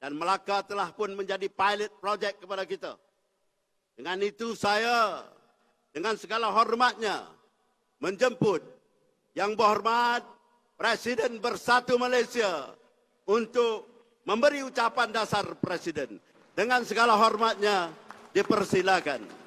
Dan Melaka telah pun menjadi pilot project kepada kita. Dengan itu saya dengan segala hormatnya menjemput Yang Berhormat Presiden Bersatu Malaysia untuk memberi ucapan dasar Presiden. Dengan segala hormatnya dipersilakan.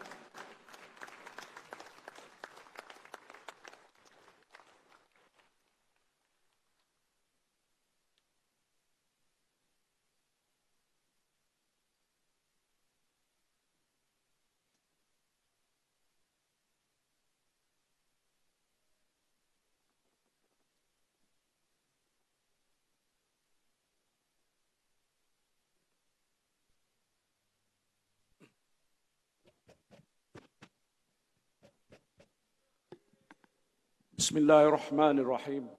Bismillahirrahmanirrahim.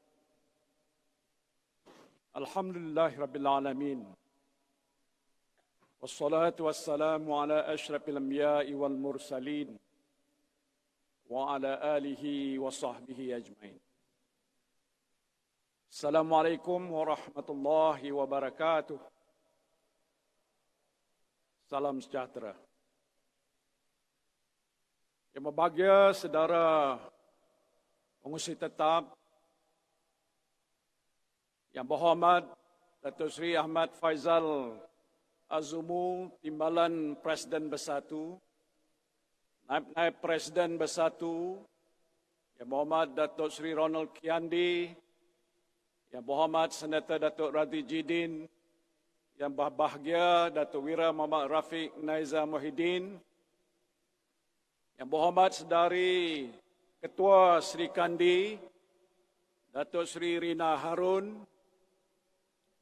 Alhamdulillahirabbil alamin. Wassalatu wassalamu ala asyrafil anbiya'i wal mursalin wa ala alihi wa sahbihi ajmain. Assalamualaikum warahmatullahi wabarakatuh. Salam sejahtera. Yang berbahagia saudara pengurusi tetap Yang Berhormat Datuk Seri Ahmad Faizal Azumu, Timbalan Presiden Bersatu, Naib Presiden Bersatu, Yang Berhormat Datuk Seri Ronald Kiandi, Yang Berhormat Senator Datuk Radhi Jidin, Yang berbahagia Datuk Wira Muhammad Rafiq Naiza Muhyiddin, Yang Berhormat Sedari Ketua Sri Kandi, Datuk Seri Rina Harun,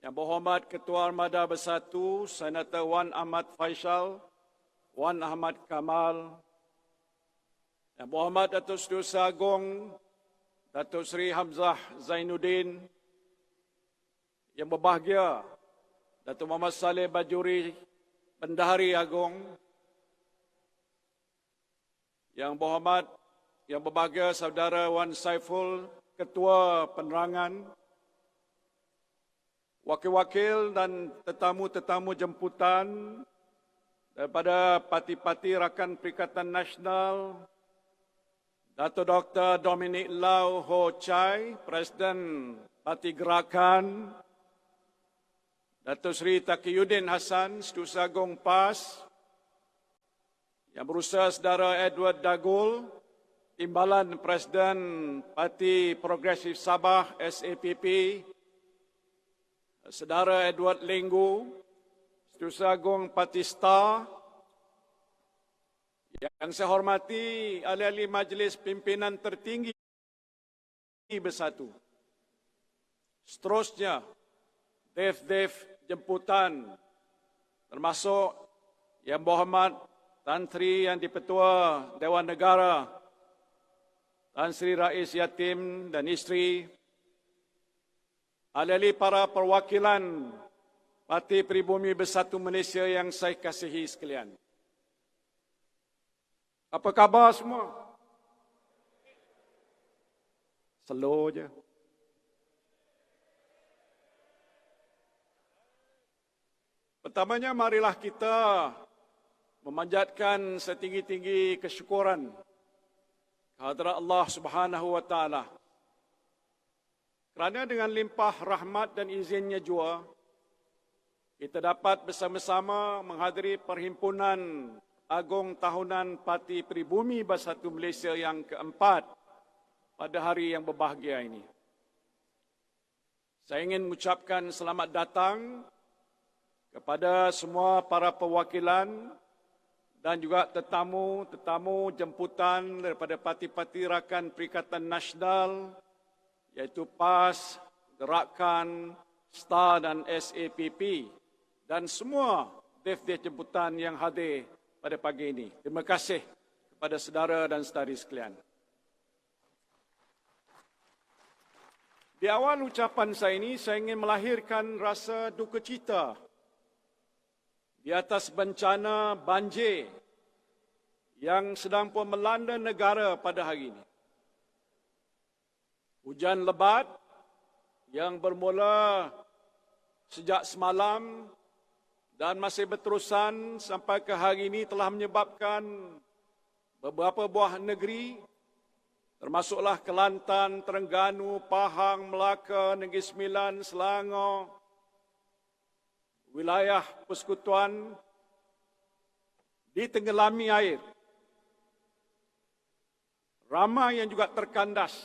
Yang Berhormat Ketua Armada Bersatu, Senator Wan Ahmad Faisal, Wan Ahmad Kamal, Yang Berhormat Datuk Seri Utusan Agong, Datuk Seri Hamzah Zainuddin, Yang berbahagia Datuk Muhammad Saleh Bajuri, Bendahari Agong, Yang Berhormat Yang berbahagia Saudara Wan Saiful, Ketua Penerangan, wakil-wakil dan tetamu-tetamu jemputan daripada parti-parti Rakan Perikatan Nasional, Datuk Dr. Dominic Lau Ho Chai, Presiden Parti Gerakan, Datuk Seri Taqiyuddin Hassan, Setiausaha Agong PAS, Yang Berusaha Saudara Edward Dagul, Timbalan Presiden Parti Progresif Sabah SAPP, Saudara Edward Lenggu, Setiausaha Agong Parti Star, yang saya hormati ahli-ahli Majlis Pimpinan Tertinggi Bersatu. Seterusnya, dev-dev jemputan, termasuk Yang Berhormat Tan Sri Yang Dipertua Dewan Negara, Tan Sri Rais Yatim dan isteri, ahli-ahli para perwakilan Parti Pribumi Bersatu Malaysia yang saya kasihi sekalian. Apa khabar semua? Slow je. Pertamanya, marilah kita memanjatkan setinggi-tinggi kesyukuran kehadrat Allah Subhanahu wa Ta'ala. Kerana dengan limpah rahmat dan izinnya jua, kita dapat bersama-sama menghadiri Perhimpunan Agong Tahunan Parti Pribumi Bersatu Malaysia yang keempat pada hari yang berbahagia ini. Saya ingin mengucapkan selamat datang kepada semua para perwakilan dan juga tetamu jemputan daripada parti-parti Rakan Perikatan Nasional, iaitu PAS, Gerakan, STAR dan SAPP, dan semua dev-dev jemputan yang hadir pada pagi ini. Terima kasih kepada saudara dan saudari sekalian. Di awal ucapan saya ini, saya ingin melahirkan rasa duka cita di atas bencana banjir yang sedang pun melanda negara pada hari ini. Hujan lebat yang bermula sejak semalam dan masih berterusan sampai ke hari ini telah menyebabkan beberapa buah negeri, termasuklah Kelantan, Terengganu, Pahang, Melaka, Negeri Sembilan, Selangor, wilayah persekutuan ditenggelami air. Ramai yang juga terkandas.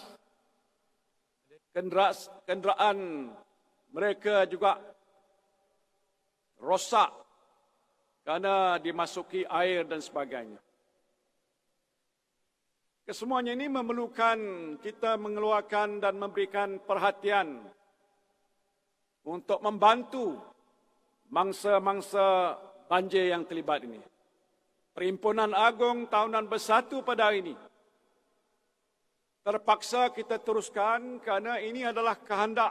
Kenderaan mereka juga rosak kerana dimasuki air dan sebagainya. Kesemuanya ini memerlukan kita mengeluarkan dan memberikan perhatian untuk membantu mangsa-mangsa banjir yang terlibat ini. Perhimpunan Agung Tahunan Bersatu pada hari ini terpaksa kita teruskan kerana ini adalah kehendak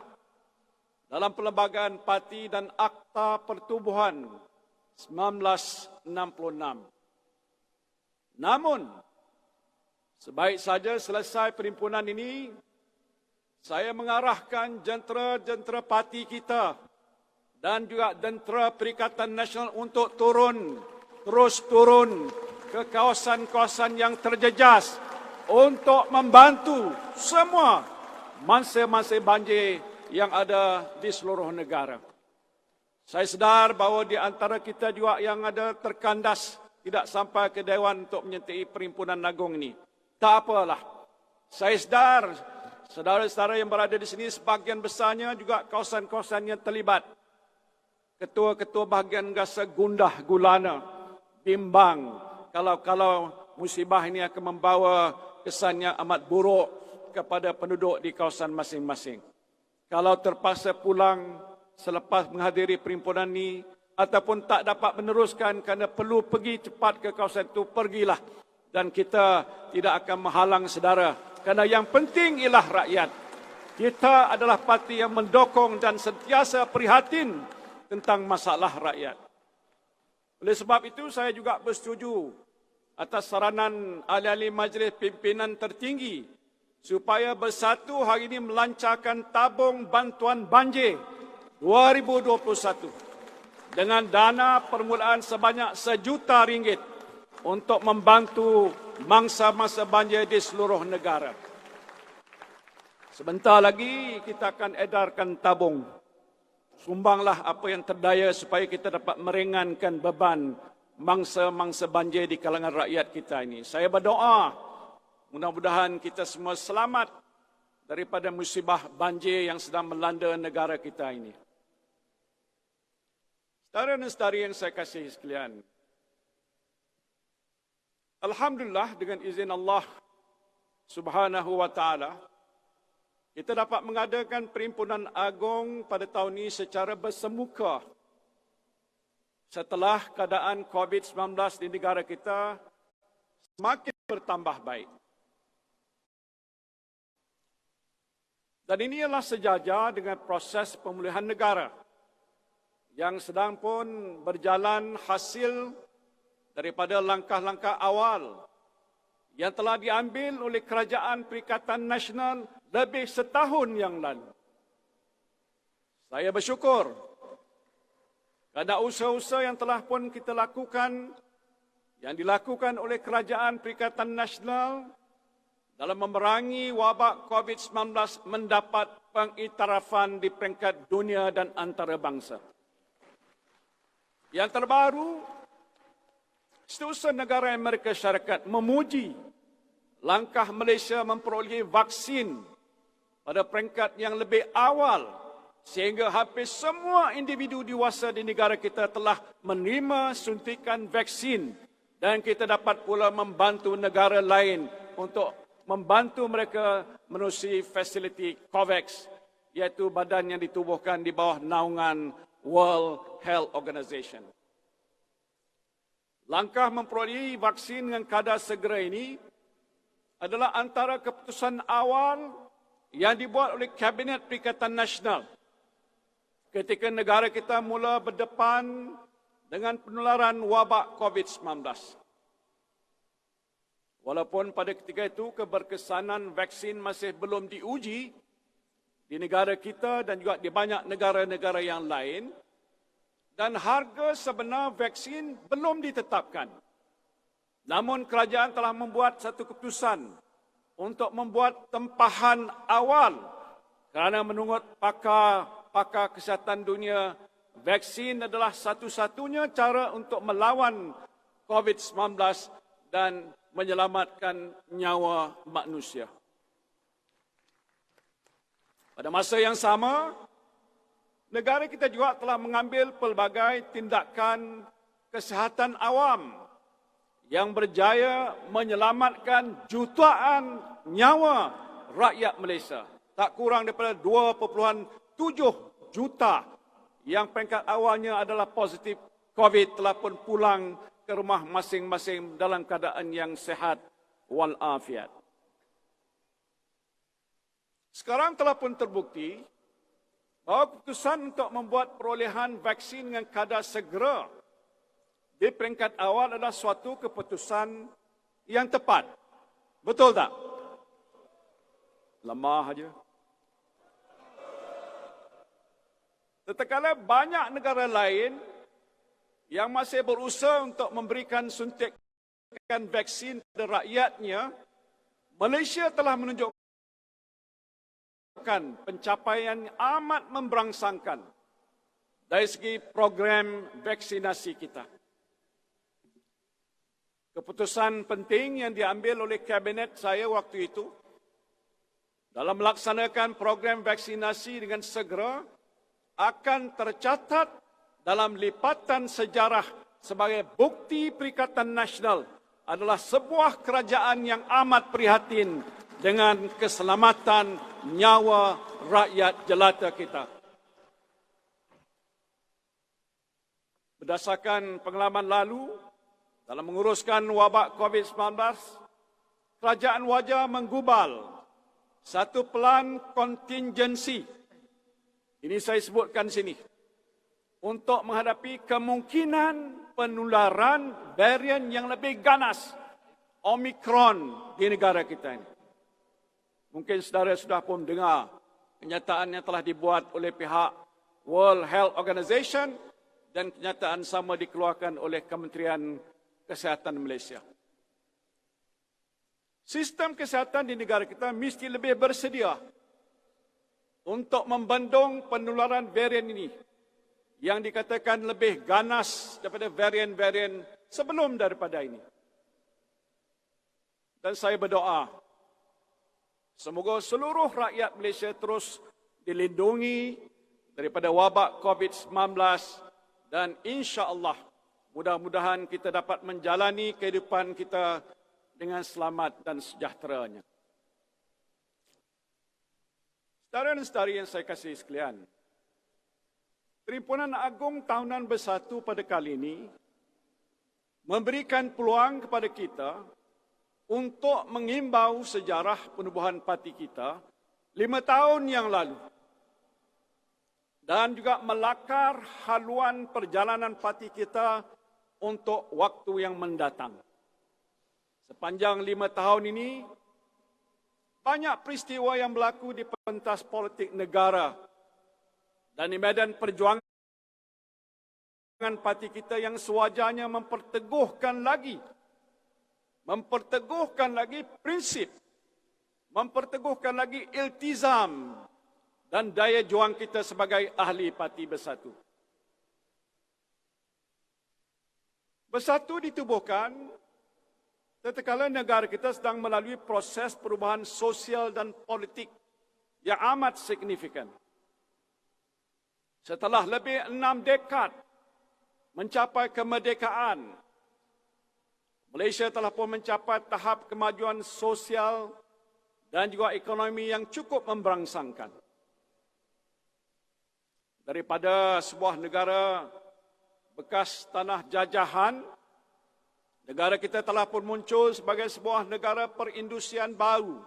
dalam Perlembagaan Parti dan Akta Pertubuhan 1966. Namun, sebaik saja selesai perhimpunan ini, saya mengarahkan jentera-jentera parti kita dan juga jentera Perikatan Nasional untuk terus turun ke kawasan-kawasan yang terjejas untuk membantu semua mangsa-mangsa banjir yang ada di seluruh negara. Saya sedar bahawa di antara kita juga yang ada terkandas tidak sampai ke Dewan untuk menyertai Perhimpunan Agung ini. Tak apalah. Saya sedar saudara-saudara yang berada di sini sebahagian besarnya juga kawasan-kawasan yang terlibat. Ketua-ketua bahagian rasa gundah gulana, bimbang kalau musibah ini akan membawa kesan yang amat buruk kepada penduduk di kawasan masing-masing. Kalau terpaksa pulang selepas menghadiri perhimpunan ini ataupun tak dapat meneruskan kerana perlu pergi cepat ke kawasan itu, pergilah. Dan kita tidak akan menghalang saudara. Kerana yang penting ialah rakyat. Kita adalah parti yang mendukung dan sentiasa prihatin tentang masalah rakyat. Oleh sebab itu saya juga bersetuju atas saranan ahli-ahli Majlis Pimpinan Tertinggi supaya bersatu hari ini melancarkan tabung bantuan banjir 2021 dengan dana permulaan sebanyak RM1 juta untuk membantu mangsa-mangsa banjir di seluruh negara. Sebentar lagi kita akan edarkan tabung. Sumbanglah apa yang terdaya supaya kita dapat meringankan beban mangsa-mangsa banjir di kalangan rakyat kita ini. Saya berdoa mudah-mudahan kita semua selamat daripada musibah banjir yang sedang melanda negara kita ini. Saudara dan saudari yang saya kasihi sekalian, alhamdulillah dengan izin Allah Subhanahu wa taala kita dapat mengadakan Perhimpunan Agung pada tahun ini secara bersemuka setelah keadaan COVID-19 di negara kita semakin bertambah baik. Dan ini adalah sejajar dengan proses pemulihan negara yang sedang pun berjalan hasil daripada langkah-langkah awal yang telah diambil oleh Kerajaan Perikatan Nasional lebih setahun yang lalu. Saya bersyukur kerana usaha-usaha yang telah pun kita lakukan, yang dilakukan oleh Kerajaan Perikatan Nasional dalam memerangi wabak COVID-19 mendapat pengiktirafan di peringkat dunia dan antarabangsa. Yang terbaru, Setiausaha Negara Amerika Syarikat memuji langkah Malaysia memperolehi vaksin pada peringkat yang lebih awal sehingga hampir semua individu dewasa di negara kita telah menerima suntikan vaksin dan kita dapat pula membantu negara lain untuk membantu mereka menerusi fasiliti COVAX, iaitu badan yang ditubuhkan di bawah naungan World Health Organization. Langkah memperolehi vaksin dengan kadar segera ini adalah antara keputusan awal yang dibuat oleh Kabinet Perikatan Nasional ketika negara kita mula berdepan dengan penularan wabak COVID-19. Walaupun pada ketika itu keberkesanan vaksin masih belum diuji di negara kita dan juga di banyak negara-negara yang lain, dan harga sebenar vaksin belum ditetapkan. Namun kerajaan telah membuat satu keputusan untuk membuat tempahan awal kerana menurut pakar kesihatan dunia, vaksin adalah satu-satunya cara untuk melawan COVID-19 dan menyelamatkan nyawa manusia. Pada masa yang sama, negara kita juga telah mengambil pelbagai tindakan kesihatan awam yang berjaya menyelamatkan jutaan nyawa rakyat Malaysia. Tak kurang daripada 2.7 juta yang peringkat awalnya adalah positif COVID telah pun pulang ke rumah masing-masing dalam keadaan yang sihat walafiat. Sekarang telah pun terbukti bahawa keputusan untuk membuat perolehan vaksin dengan kadar segera di peringkat awal adalah suatu keputusan yang tepat. Betul tak? Lemah aja. Tetkala banyak negara lain yang masih berusaha untuk memberikan suntikan vaksin kepada rakyatnya, Malaysia telah menunjukkan pencapaian yang amat memberangsangkan dari segi program vaksinasi kita. Keputusan penting yang diambil oleh kabinet saya waktu itu dalam melaksanakan program vaksinasi dengan segera akan tercatat dalam lipatan sejarah sebagai bukti Perikatan Nasional adalah sebuah kerajaan yang amat prihatin dengan keselamatan nyawa rakyat jelata kita. Berdasarkan pengalaman lalu, dalam menguruskan wabak COVID-19, kerajaan wajah menggubal satu pelan kontingensi, ini saya sebutkan sini, untuk menghadapi kemungkinan penularan varian yang lebih ganas, Omicron di negara kita ini. Mungkin saudara sudah pun dengar kenyataan yang telah dibuat oleh pihak World Health Organization dan kenyataan sama dikeluarkan oleh Kementerian Kesihatan Malaysia. Sistem kesihatan di negara kita mesti lebih bersedia untuk membendung penularan varian ini yang dikatakan lebih ganas daripada varian-varian sebelum daripada ini. Dan saya berdoa, semoga seluruh rakyat Malaysia terus dilindungi daripada wabak COVID-19 dan insya-Allah mudah-mudahan kita dapat menjalani kehidupan kita dengan selamat dan sejahteranya. Saudara dan saudari yang saya kasih sekalian, Perhimpunan Agung Tahunan Bersatu pada kali ini memberikan peluang kepada kita untuk mengimbau sejarah penubuhan parti kita 5 tahun yang lalu dan juga melakar haluan perjalanan parti kita untuk waktu yang mendatang. Sepanjang 5 tahun ini, banyak peristiwa yang berlaku di pentas politik negara dan di medan perjuangan parti kita yang sewajarnya memperteguhkan lagi prinsip, memperteguhkan lagi iltizam dan daya juang kita sebagai ahli parti bersatu. Bersatu ditubuhkan tatkala negara kita sedang melalui proses perubahan sosial dan politik yang amat signifikan. Setelah lebih 6 dekad mencapai kemerdekaan, Malaysia telah pun mencapai tahap kemajuan sosial dan juga ekonomi yang cukup memberangsangkan. Daripada sebuah negara bekas tanah jajahan, negara kita telah pun muncul sebagai sebuah negara perindustrian baru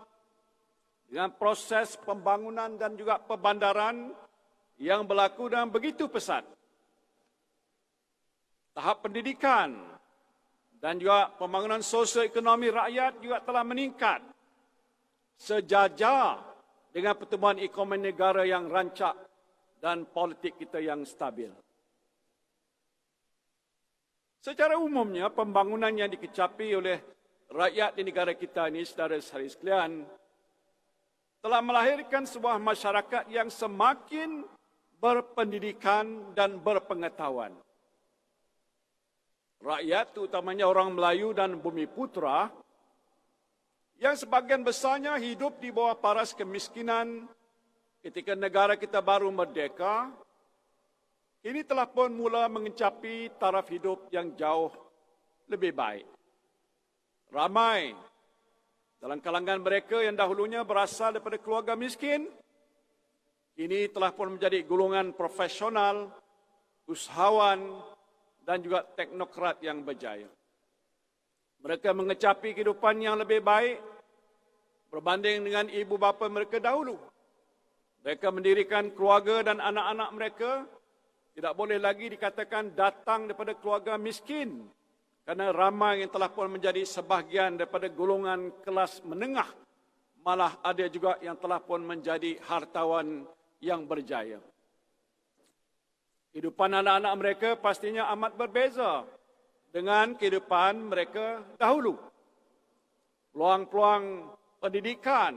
dengan proses pembangunan dan juga perbandaran yang berlaku dengan begitu pesat. Tahap pendidikan dan juga pembangunan sosioekonomi rakyat juga telah meningkat sejajar dengan pertumbuhan ekonomi negara yang rancak dan politik kita yang stabil. Secara umumnya, pembangunan yang dikecapi oleh rakyat di negara kita ini, saudara-saudari sekalian, telah melahirkan sebuah masyarakat yang semakin berpendidikan dan berpengetahuan. Rakyat, terutamanya orang Melayu dan Bumiputera, yang sebagian besarnya hidup di bawah paras kemiskinan ketika negara kita baru merdeka, ini telah pun mula mencapai taraf hidup yang jauh lebih baik. Ramai dalam kalangan mereka yang dahulunya berasal daripada keluarga miskin, ini telah pun menjadi golongan profesional, usahawan dan juga teknokrat yang berjaya. Mereka mengecapi kehidupan yang lebih baik berbanding dengan ibu bapa mereka dahulu. Mereka mendirikan keluarga dan anak-anak mereka tidak boleh lagi dikatakan datang daripada keluarga miskin, kerana ramai yang telah pun menjadi sebahagian daripada golongan kelas menengah, malah ada juga yang telah pun menjadi hartawan yang berjaya. Kehidupan anak-anak mereka pastinya amat berbeza dengan kehidupan mereka dahulu. Peluang-peluang pendidikan,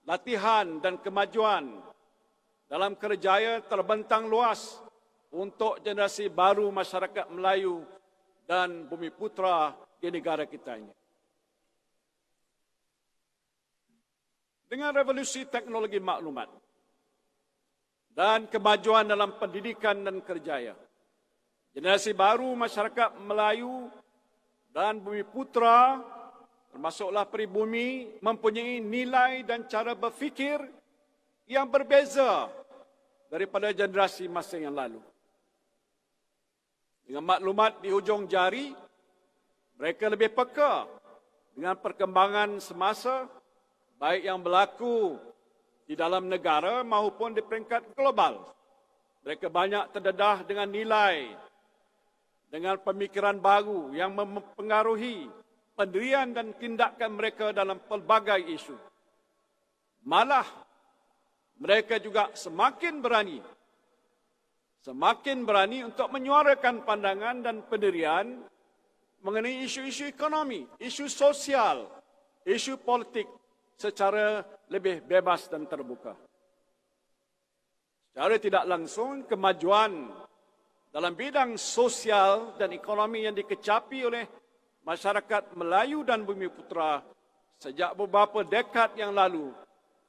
latihan dan kemajuan dalam kerjaya terbentang luas untuk generasi baru masyarakat Melayu dan Bumiputera di negara kita ini. Dengan revolusi teknologi maklumat dan kemajuan dalam pendidikan dan kerjaya, generasi baru masyarakat Melayu dan Bumiputera, termasuklah pribumi, mempunyai nilai dan cara berfikir yang berbeza daripada generasi masa yang lalu. Dengan maklumat di hujung jari, mereka lebih peka dengan perkembangan semasa, baik yang berlaku di dalam negara maupun di peringkat global. Mereka banyak terdedah dengan nilai, dengan pemikiran baru yang mempengaruhi pendirian dan tindakan mereka dalam pelbagai isu. Malah, mereka juga semakin berani untuk menyuarakan pandangan dan pendirian mengenai isu-isu ekonomi, isu sosial, isu politik secara lebih bebas dan terbuka. Secara tidak langsung, kemajuan dalam bidang sosial dan ekonomi yang dikecapi oleh masyarakat Melayu dan Bumiputera sejak beberapa dekad yang lalu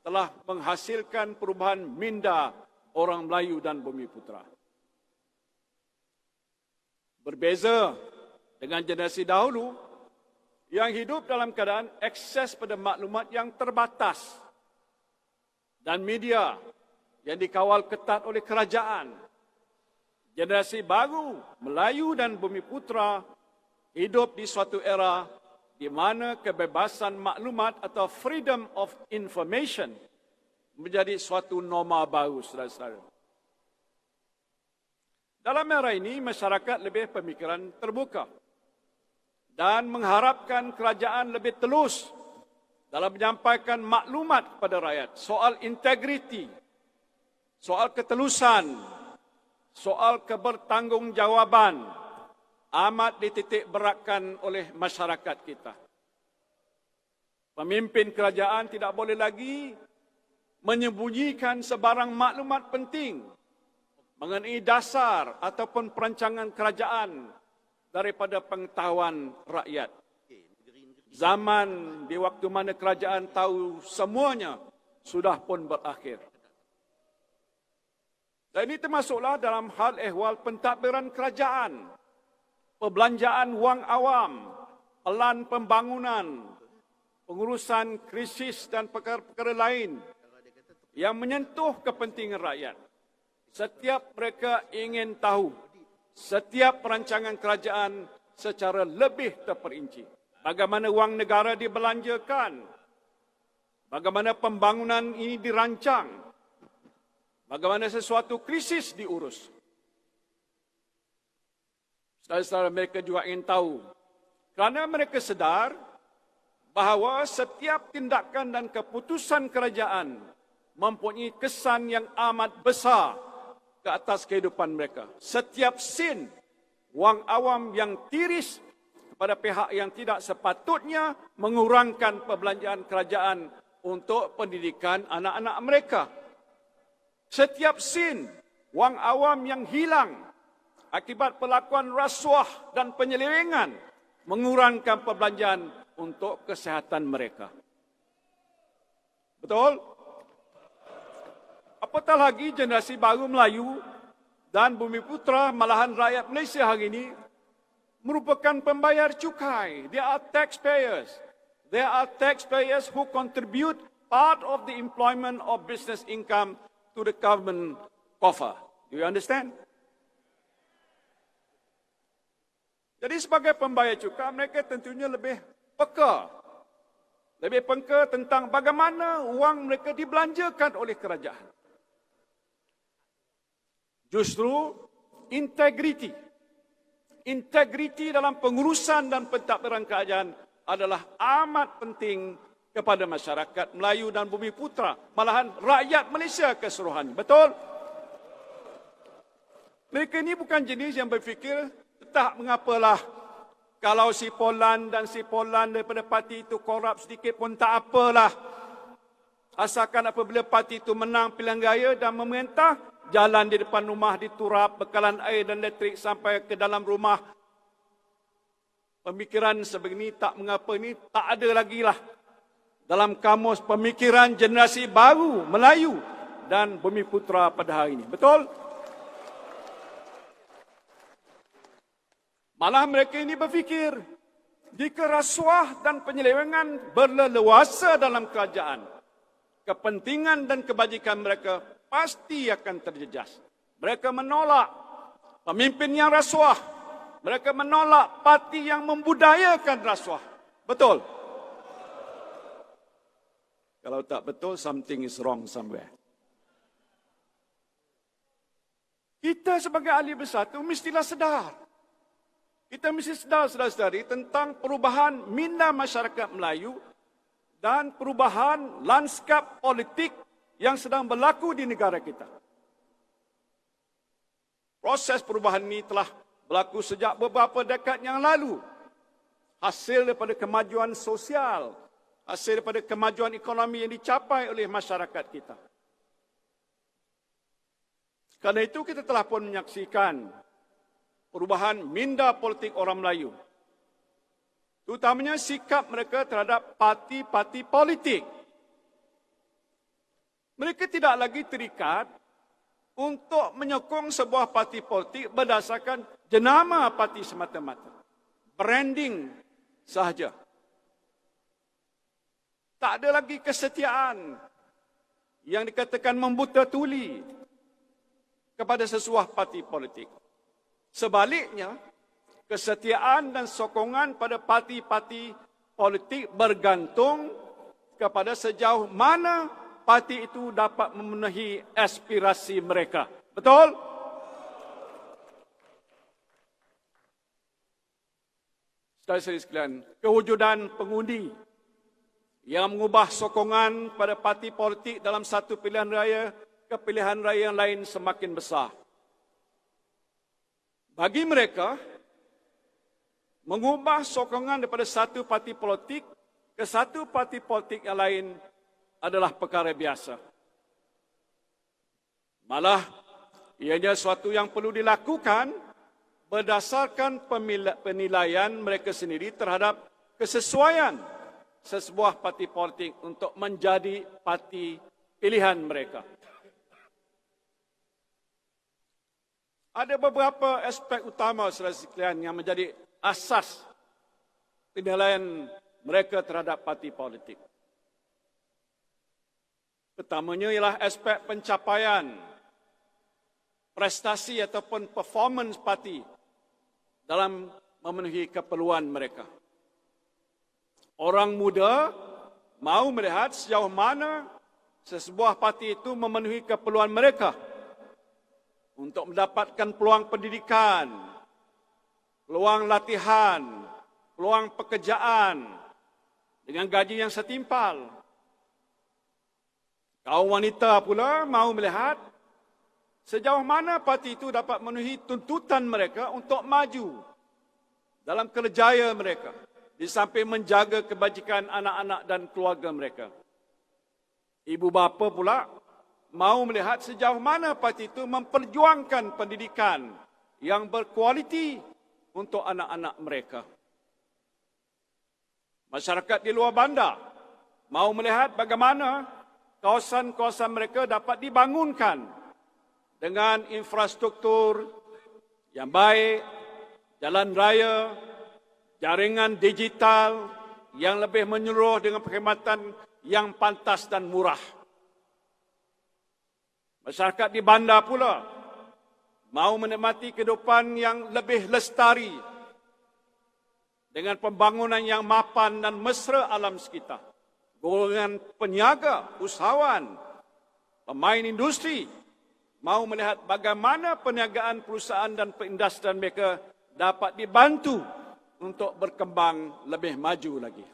telah menghasilkan perubahan minda orang Melayu dan Bumiputera. Berbeza dengan generasi dahulu yang hidup dalam keadaan akses pada maklumat yang terbatas dan media yang dikawal ketat oleh kerajaan. Generasi baru Melayu dan Bumiputera hidup di suatu era di mana kebebasan maklumat atau freedom of information menjadi suatu norma baru, saudara-saudara. Dalam era ini, masyarakat lebih pemikiran terbuka dan mengharapkan kerajaan lebih telus dalam menyampaikan maklumat kepada rakyat soal integriti, soal ketelusan, soal kebertanggungjawaban amat dititik beratkan oleh masyarakat kita. Pemimpin kerajaan tidak boleh lagi menyembunyikan sebarang maklumat penting mengenai dasar ataupun perancangan kerajaan daripada pengetahuan rakyat. Zaman di waktu mana kerajaan tahu semuanya sudah pun berakhir. Dan ini termasuklah dalam hal ehwal pentadbiran kerajaan, perbelanjaan wang awam, pelan pembangunan, pengurusan krisis dan perkara-perkara lain yang menyentuh kepentingan rakyat. Setiap mereka ingin tahu setiap perancangan kerajaan secara lebih terperinci. Bagaimana wang negara dibelanjakan, bagaimana pembangunan ini dirancang, bagaimana sesuatu krisis diurus. Saudara-saudara, mereka juga ingin tahu, kerana mereka sedar bahawa setiap tindakan dan keputusan kerajaan mempunyai kesan yang amat besar ke atas kehidupan mereka. Setiap sen wang awam yang tiris kepada pihak yang tidak sepatutnya mengurangkan perbelanjaan kerajaan untuk pendidikan anak-anak mereka. Setiap sen wang awam yang hilang akibat perlakuan rasuah dan penyelewengan mengurangkan perbelanjaan untuk kesihatan mereka. Betul? Apatah lagi generasi baru Melayu dan Bumiputra, malahan rakyat Malaysia hari ini merupakan pembayar cukai. They are taxpayers. They are taxpayers who contribute part of the employment or business income to the government coffer. Do you understand? Jadi sebagai pembayar cukai, mereka tentunya lebih peka. Lebih peka tentang bagaimana wang mereka dibelanjakan oleh kerajaan. Justru integriti dalam pengurusan dan pentadbiran kerajaan adalah amat penting kepada masyarakat Melayu dan Bumiputra, malahan rakyat Malaysia keseluruhannya. Betul? Mereka ini bukan jenis yang berfikir, tak mengapalah kalau si Polan dan si Polan daripada parti itu korup sedikit pun tak apalah. Asalkan apabila parti itu menang pilihan raya dan memerintah, jalan di depan rumah diturap, bekalan air dan elektrik sampai ke dalam rumah. Pemikiran sebegini tak mengapa ini tak ada lagi lah dalam kamus pemikiran generasi baru Melayu dan Bumiputra pada hari ini. Betul? Malah mereka ini berfikir, jika rasuah dan penyelewengan berleluasa dalam kerajaan, kepentingan dan kebajikan mereka pasti akan terjejas. Mereka menolak pemimpin yang rasuah. Mereka menolak parti yang membudayakan rasuah. Betul? Kalau tak betul, something is wrong somewhere. Kita sebagai ahli bersatu mestilah sedar. Kita mesti sedar, saudara-saudari, tentang perubahan minda masyarakat Melayu dan perubahan lanskap politik yang sedang berlaku di negara kita. Proses perubahan ini telah berlaku sejak beberapa dekad yang lalu. Hasil daripada kemajuan sosial, hasil daripada kemajuan ekonomi yang dicapai oleh masyarakat kita. Karena itu kita telah pun menyaksikan perubahan minda politik orang Melayu. Terutamanya sikap mereka terhadap parti-parti politik. Mereka tidak lagi terikat untuk menyokong sebuah parti politik berdasarkan jenama parti semata-mata. Branding sahaja. Tak ada lagi kesetiaan yang dikatakan membuta tuli kepada sesuatu parti politik. Sebaliknya, kesetiaan dan sokongan pada parti-parti politik bergantung kepada sejauh mana parti itu dapat memenuhi aspirasi mereka. Betul? Saudara-saudari sekalian, kewujudan pengundi yang mengubah sokongan pada parti politik dalam satu pilihan raya ke pilihan raya yang lain semakin besar. Bagi mereka, mengubah sokongan daripada satu parti politik ke satu parti politik yang lain adalah perkara biasa. Malah, ianya suatu yang perlu dilakukan berdasarkan penilaian mereka sendiri terhadap kesesuaian sesebuah parti politik untuk menjadi parti pilihan mereka. Ada beberapa aspek utama, saudara sekalian, yang menjadi asas penilaian mereka terhadap parti politik. Pertamanya ialah aspek pencapaian, prestasi ataupun performance parti dalam memenuhi keperluan mereka. Orang muda mahu melihat sejauh mana sesebuah parti itu memenuhi keperluan mereka untuk mendapatkan peluang pendidikan, peluang latihan, peluang pekerjaan dengan gaji yang setimpal. Kaum wanita pula mahu melihat sejauh mana parti itu dapat memenuhi tuntutan mereka untuk maju dalam kerjaya mereka, di samping menjaga kebajikan anak-anak dan keluarga mereka. Ibu bapa pula mahu melihat sejauh mana parti itu memperjuangkan pendidikan yang berkualiti untuk anak-anak mereka. Masyarakat di luar bandar mahu melihat bagaimana kawasan-kawasan mereka dapat dibangunkan dengan infrastruktur yang baik, jalan raya, jaringan digital yang lebih menyeluruh dengan perkhidmatan yang pantas dan murah. Masyarakat di bandar pula mahu menikmati kehidupan yang lebih lestari dengan pembangunan yang mapan dan mesra alam sekitar. Golongan peniaga, usahawan, pemain industri mahu melihat bagaimana perniagaan perusahaan dan perindustrian mereka dapat dibantu untuk berkembang lebih maju lagi.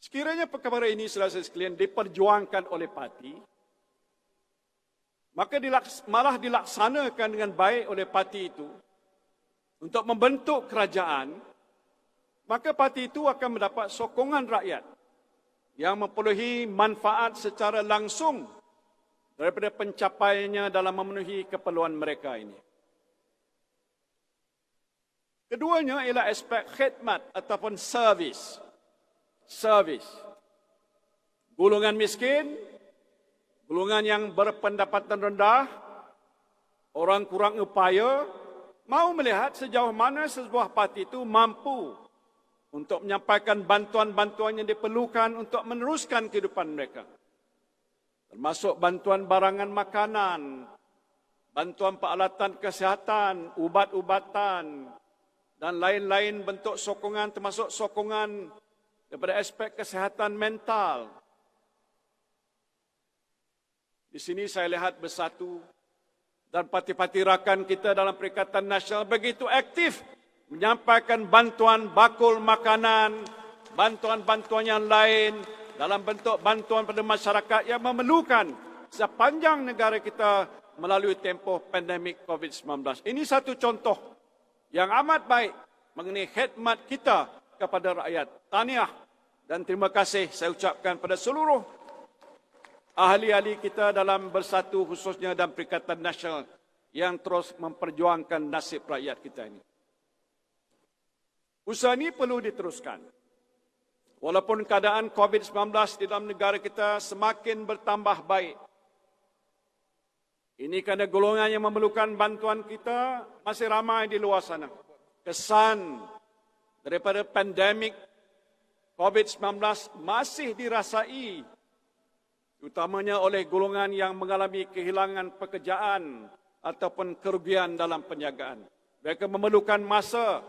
Sekiranya perkara ini, saudara sekalian, diperjuangkan oleh parti, maka malah dilaksanakan dengan baik oleh parti itu untuk membentuk kerajaan, maka parti itu akan mendapat sokongan rakyat yang memperolehi manfaat secara langsung daripada pencapaiannya dalam memenuhi keperluan mereka ini. Keduanya ialah aspek khidmat ataupun servis. Golongan miskin, golongan yang berpendapatan rendah, orang kurang upaya, mahu melihat sejauh mana sebuah parti itu mampu untuk menyampaikan bantuan-bantuan yang diperlukan untuk meneruskan kehidupan mereka. Termasuk bantuan barangan makanan, bantuan peralatan kesihatan, ubat-ubatan, dan lain-lain bentuk sokongan, termasuk sokongan daripada aspek kesihatan mental. Di sini saya lihat Bersatu dan parti-parti rakan kita dalam Perikatan Nasional begitu aktif menyampaikan bantuan bakul makanan, bantuan-bantuan yang lain dalam bentuk bantuan pada masyarakat yang memerlukan sepanjang negara kita melalui tempoh pandemik COVID-19. Ini satu contoh yang amat baik mengenai khidmat kita kepada rakyat. Tahniah dan terima kasih saya ucapkan pada seluruh ahli-ahli kita dalam Bersatu khususnya dan Perikatan Nasional yang terus memperjuangkan nasib rakyat kita ini. Usaha ini perlu diteruskan. Walaupun keadaan COVID-19 di dalam negara kita semakin bertambah baik. Ini kerana golongan yang memerlukan bantuan kita masih ramai di luar sana. Kesan daripada pandemik COVID-19 masih dirasai, utamanya oleh golongan yang mengalami kehilangan pekerjaan ataupun kerugian dalam perniagaan. Mereka memerlukan masa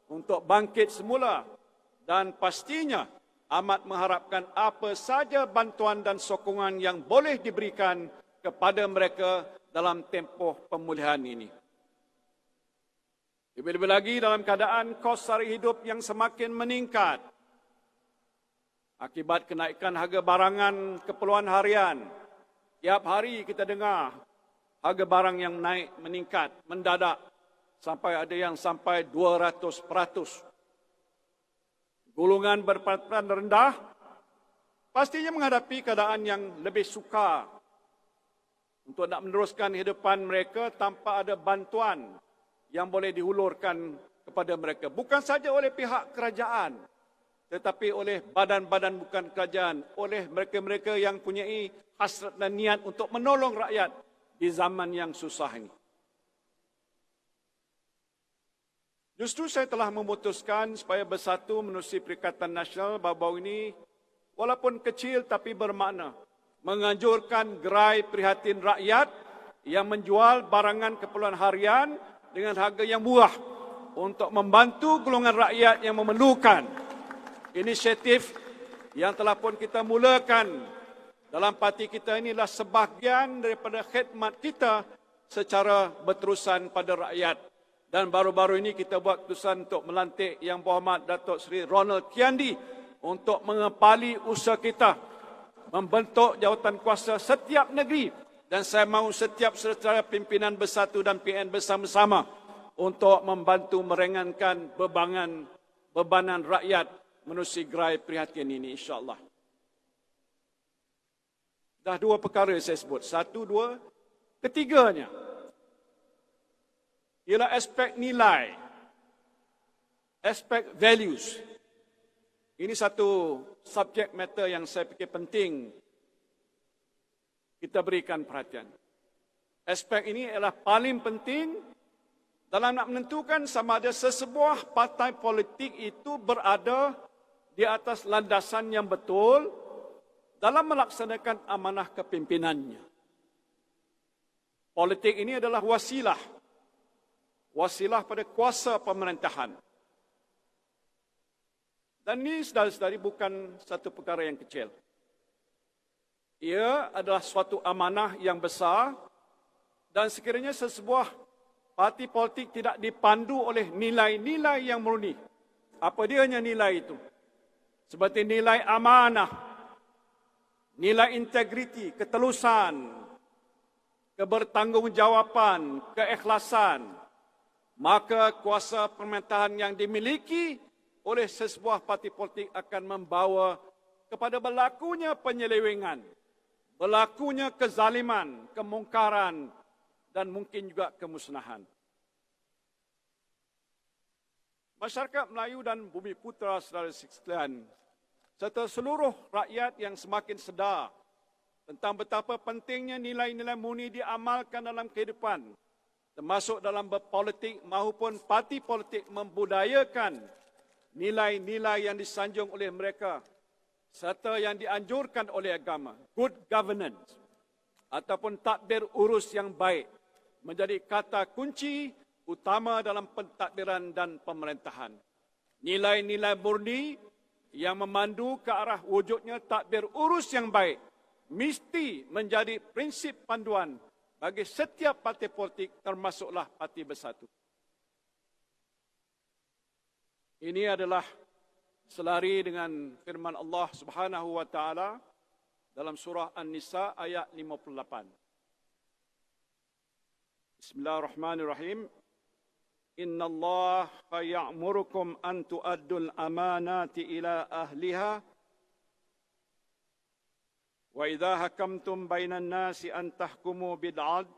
untuk bangkit semula dan pastinya amat mengharapkan apa saja bantuan dan sokongan yang boleh diberikan kepada mereka dalam tempoh pemulihan ini. Lebih-lebih lagi dalam keadaan kos sara hidup yang semakin meningkat akibat kenaikan harga barangan keperluan harian. Tiap hari kita dengar harga barang yang naik meningkat, mendadak. Sampai ada yang sampai 200%. Golongan berpendapatan rendah pastinya menghadapi keadaan yang lebih sukar untuk nak meneruskan kehidupan mereka tanpa ada bantuan yang boleh dihulurkan kepada mereka. Bukan saja oleh pihak kerajaan, tetapi oleh badan-badan bukan kerajaan, oleh mereka-mereka yang punyai hasrat dan niat untuk menolong rakyat di zaman yang susah ini. Justru saya telah memutuskan supaya Bersatu menerusi Perikatan Nasional baru-baru ini, walaupun kecil tapi bermakna, menganjurkan gerai prihatin rakyat yang menjual barangan keperluan harian dengan harga yang murah untuk membantu golongan rakyat yang memerlukan. Inisiatif yang telah pun kita mulakan dalam parti kita inilah sebahagian daripada khidmat kita secara berterusan pada rakyat. Dan baru-baru ini kita buat keputusan untuk melantik Yang Berhormat Datuk Seri Ronald Kiandi untuk mengepali usaha kita membentuk jawatan kuasa setiap negeri dan saya mahu setiap saudara pimpinan bersatu dan PN bersama-sama untuk membantu meringankan bebanan rakyat menerusi gerai prihatin ini insya-Allah. Dah dua perkara saya sebut. Satu, dua. Ketiganya ialah aspek nilai, aspek values. Ini satu subjek matter yang saya fikir penting kita berikan perhatian. Aspek ini adalah paling penting dalam nak menentukan sama ada sesebuah partai politik itu berada di atas landasan yang betul dalam melaksanakan amanah kepimpinannya. Politik ini adalah wasilah pada kuasa pemerintahan. Dan ini saudara-saudari bukan satu perkara yang kecil. Ia adalah suatu amanah yang besar dan sekiranya sesebuah parti politik tidak dipandu oleh nilai-nilai yang murni. Apa dianya nilai itu? Seperti nilai amanah, nilai integriti, ketelusan, kebertanggungjawaban, keikhlasan, maka kuasa pemerintahan yang dimiliki oleh sesebuah parti politik akan membawa kepada berlakunya penyelewengan, berlakunya kezaliman, kemungkaran, dan mungkin juga kemusnahan. Masyarakat Melayu dan Bumi Putra saudara sekalian, serta seluruh rakyat yang semakin sedar tentang betapa pentingnya nilai-nilai murni diamalkan dalam kehidupan, termasuk dalam berpolitik maupun parti politik membudayakan nilai-nilai yang disanjung oleh mereka serta yang dianjurkan oleh agama, good governance ataupun tadbir urus yang baik menjadi kata kunci utama dalam pentadbiran dan pemerintahan. Nilai-nilai murni yang memandu ke arah wujudnya tadbir urus yang baik mesti menjadi prinsip panduan bagi setiap parti politik termasuklah Parti Bersatu. Ini adalah selari dengan firman Allah Subhanahu wa taala dalam surah An-Nisa ayat 58. Bismillahirrahmanirrahim. Innallaha ya'murukum an tu'addul amanati ila ahliha wa idza hakamtum bainan nasi an tahkumu bil 'adl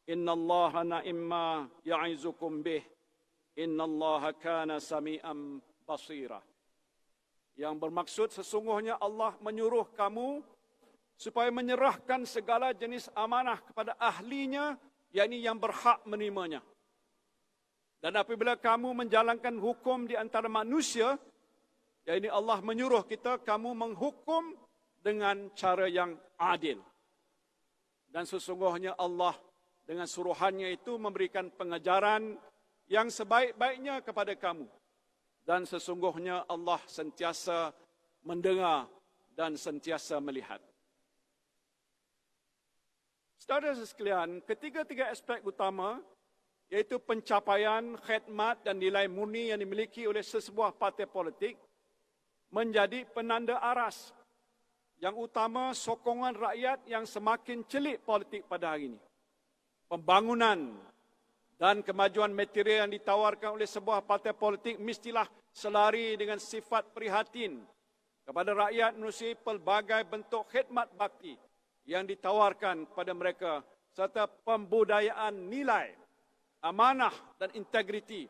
innallaha na'imma ya'izukum bih innallaha kana sami'an basira. Yang bermaksud sesungguhnya Allah menyuruh kamu supaya menyerahkan segala jenis amanah kepada ahlinya, yakni yang berhak menerimanya. Dan apabila kamu menjalankan hukum di antara manusia, yakni Allah menyuruh kita kamu menghukum dengan cara yang adil. Dan sesungguhnya Allah dengan suruhannya itu memberikan pengajaran yang sebaik-baiknya kepada kamu. Dan sesungguhnya Allah sentiasa mendengar dan sentiasa melihat. Saudara sekalian, ketiga-tiga aspek utama, yaitu pencapaian, khidmat dan nilai murni yang dimiliki oleh sesebuah partai politik, menjadi penanda aras yang utama sokongan rakyat yang semakin celik politik pada hari ini. Pembangunan dan kemajuan material yang ditawarkan oleh sebuah partai politik mestilah selari dengan sifat prihatin kepada rakyat menerusi pelbagai bentuk khidmat bakti yang ditawarkan kepada mereka serta pembudayaan nilai, amanah dan integriti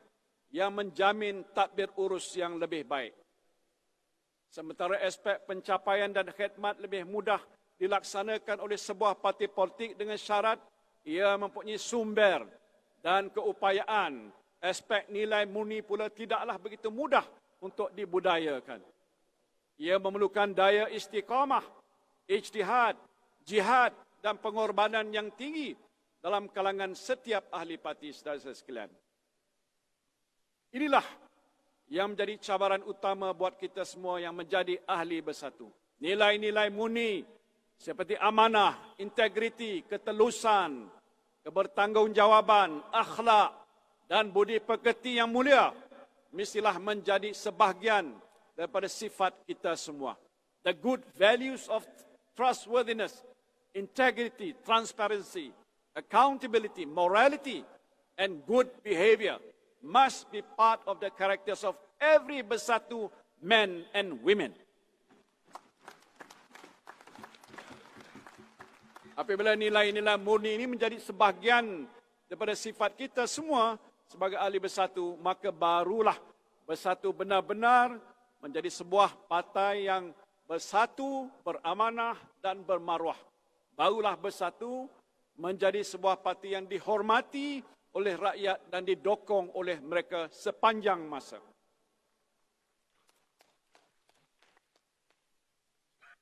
yang menjamin tadbir urus yang lebih baik. Sementara aspek pencapaian dan khidmat lebih mudah dilaksanakan oleh sebuah parti politik dengan syarat ia mempunyai sumber dan keupayaan. Aspek nilai murni pula tidaklah begitu mudah untuk dibudayakan. Ia memerlukan daya istiqamah, ijtihad, jihad dan pengorbanan yang tinggi dalam kalangan setiap ahli parti saudara sekalian. Inilah yang menjadi cabaran utama buat kita semua yang menjadi ahli bersatu. Nilai-nilai murni seperti amanah, integriti, ketelusan, kebertanggungjawaban, akhlak dan budi pekerti yang mulia mestilah menjadi sebahagian daripada sifat kita semua. the good values of trustworthiness, integrity, transparency, accountability, morality, and good behavior must be part of the characters of every Bersatu men and women. Apabila nilai-nilai murni ini menjadi sebahagian daripada sifat kita semua sebagai ahli Bersatu, maka barulah Bersatu benar-benar menjadi sebuah partai yang bersatu, beramanah dan bermaruah. Barulah Bersatu menjadi sebuah parti yang dihormati oleh rakyat dan didokong oleh mereka sepanjang masa.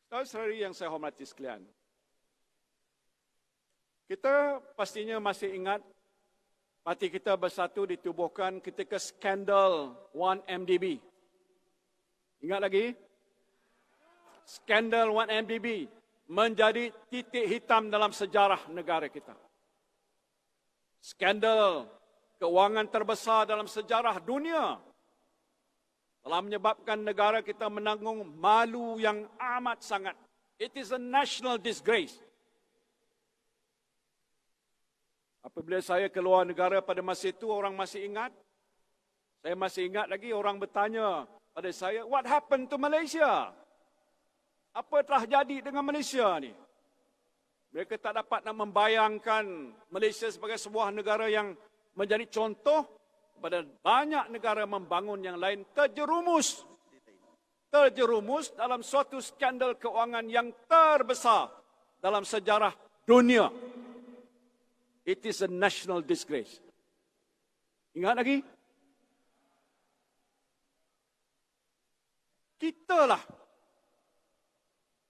Saudara-saudari yang saya hormati sekalian, kita pastinya masih ingat parti kita Bersatu ditubuhkan ketika skandal 1MDB. Ingat lagi? Skandal 1MDB menjadi titik hitam dalam sejarah negara kita. Skandal keuangan terbesar dalam sejarah dunia telah menyebabkan negara kita menanggung malu yang amat sangat. It is a national disgrace. Apabila saya keluar negara pada masa itu, orang masih ingat. Saya masih ingat lagi orang bertanya pada saya, what happened to Malaysia? Apa telah jadi dengan Malaysia ni? Mereka tak dapat nak membayangkan Malaysia sebagai sebuah negara yang menjadi contoh kepada banyak negara membangun yang lain terjerumus dalam suatu skandal keuangan yang terbesar dalam sejarah dunia. It is a national disgrace. Ingat lagi? Kitalah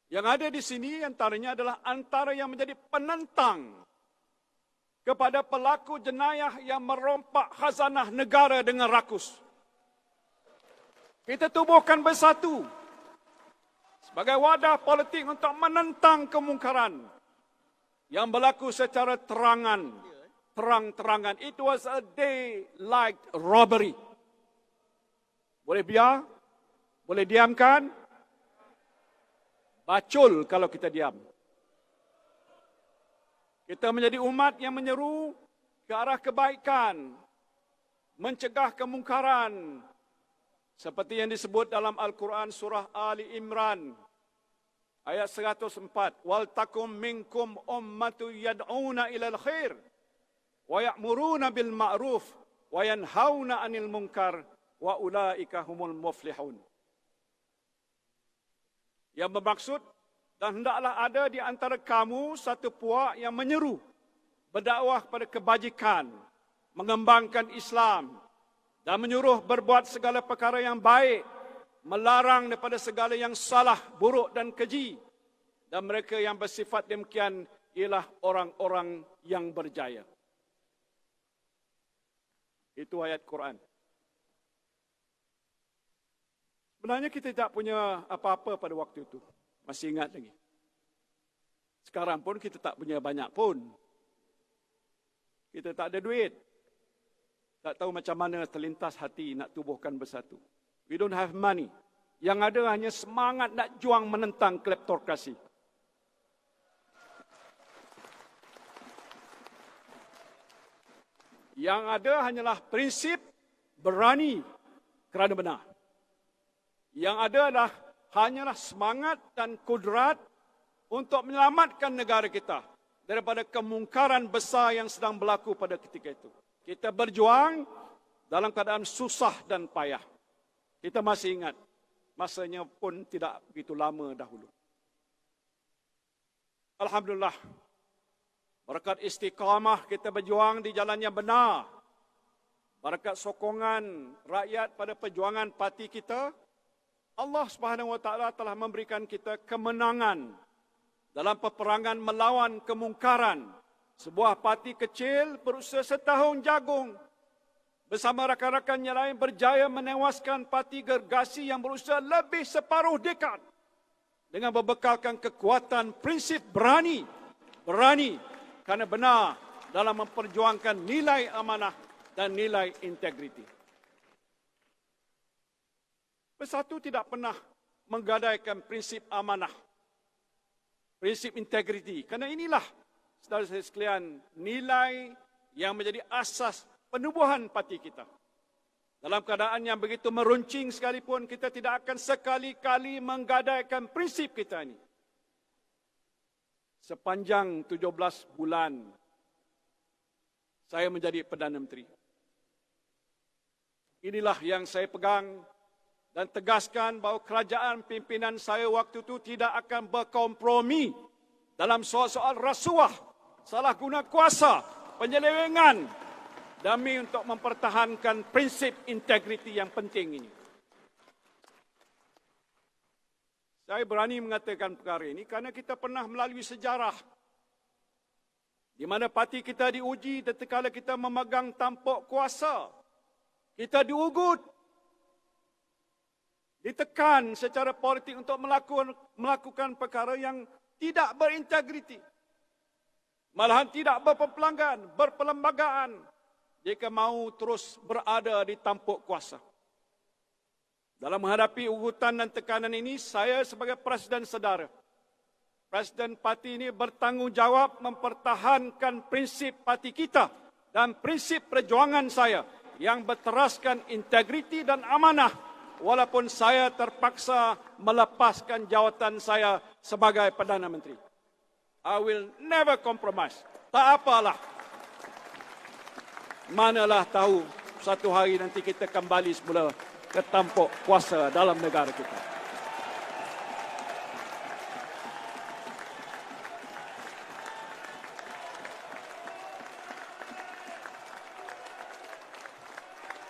yang ada di sini antaranya adalah antara yang menjadi penentang kepada pelaku jenayah yang merompak khazanah negara dengan rakus. Kita tubuhkan Bersatu sebagai wadah politik untuk menentang kemungkaran yang berlaku secara terang-terangan. It was a daylight robbery. Boleh biar? Boleh diamkan? Bacul kalau kita diam. Kita menjadi umat yang menyeru ke arah kebaikan, mencegah kemungkaran, seperti yang disebut dalam Al-Quran surah Ali Imran ayat 104, wal takum minkum ummatu yad'una ilal khair wa ya'muruna bil ma'ruf wa yanhauna 'anil munkar wa ulaika humul muflihun. Yang bermaksud, dan hendaklah ada di antara kamu satu puak yang menyeru, berdakwah kepada kebajikan, mengembangkan Islam dan menyuruh berbuat segala perkara yang baik, melarang daripada segala yang salah, buruk dan keji. Dan mereka yang bersifat demikian ialah orang-orang yang berjaya. Itu ayat Quran. Sebenarnya kita tak punya apa-apa pada waktu itu. Masih ingat lagi. Sekarang pun kita tak punya banyak pun. Kita tak ada duit. Tak tahu macam mana terlintas hati nak tubuhkan Bersatu. We don't have money. Yang ada hanya semangat nak juang menentang kleptokrasi. Yang ada hanyalah prinsip berani kerana benar. Yang ada adalah hanyalah semangat dan kudrat untuk menyelamatkan negara kita daripada kemungkaran besar yang sedang berlaku pada ketika itu. Kita berjuang dalam keadaan susah dan payah. Kita masih ingat, masanya pun tidak begitu lama dahulu. Alhamdulillah, berkat istiqamah kita berjuang di jalan yang benar. Berkat sokongan rakyat pada perjuangan parti kita, Allah Subhanahu Wa Taala telah memberikan kita kemenangan dalam peperangan melawan kemungkaran. Sebuah parti kecil berusia setahun jagung bersama rakan-rakan yang lain berjaya menewaskan parti gergasi yang berusia lebih separuh dekad dengan berbekalkan kekuatan prinsip berani kerana benar dalam memperjuangkan nilai amanah dan nilai integriti. Bersatu tidak pernah menggadaikan prinsip amanah, prinsip integriti. Kerana inilah, saudara saya sekalian, nilai yang menjadi asas penubuhan parti kita. Dalam keadaan yang begitu meruncing sekalipun, kita tidak akan sekali-kali menggadaikan prinsip kita ini. Sepanjang 17 bulan, saya menjadi Perdana Menteri. Inilah yang saya pegang dan tegaskan bahawa kerajaan pimpinan saya waktu itu tidak akan berkompromi dalam soal-soal rasuah, salah guna kuasa, penyelewengan, demi untuk mempertahankan prinsip integriti yang penting ini. Saya berani mengatakan perkara ini kerana kita pernah melalui sejarah di mana parti kita diuji tatkala kita memegang tampuk kuasa. Kita diugut, ditekan secara politik untuk melakukan perkara yang tidak berintegriti. Malahan tidak berpelanggan, berperlembagaan, jika mahu terus berada di tampuk kuasa. Dalam menghadapi ugutan dan tekanan ini, saya sebagai Presiden sedara, Presiden parti ini bertanggungjawab mempertahankan prinsip parti kita dan prinsip perjuangan saya yang berteraskan integriti dan amanah, walaupun saya terpaksa melepaskan jawatan saya sebagai Perdana Menteri. I will never compromise. Tak apalah. Manalah tahu satu hari nanti kita kembali semula ke tampuk kuasa dalam negara kita.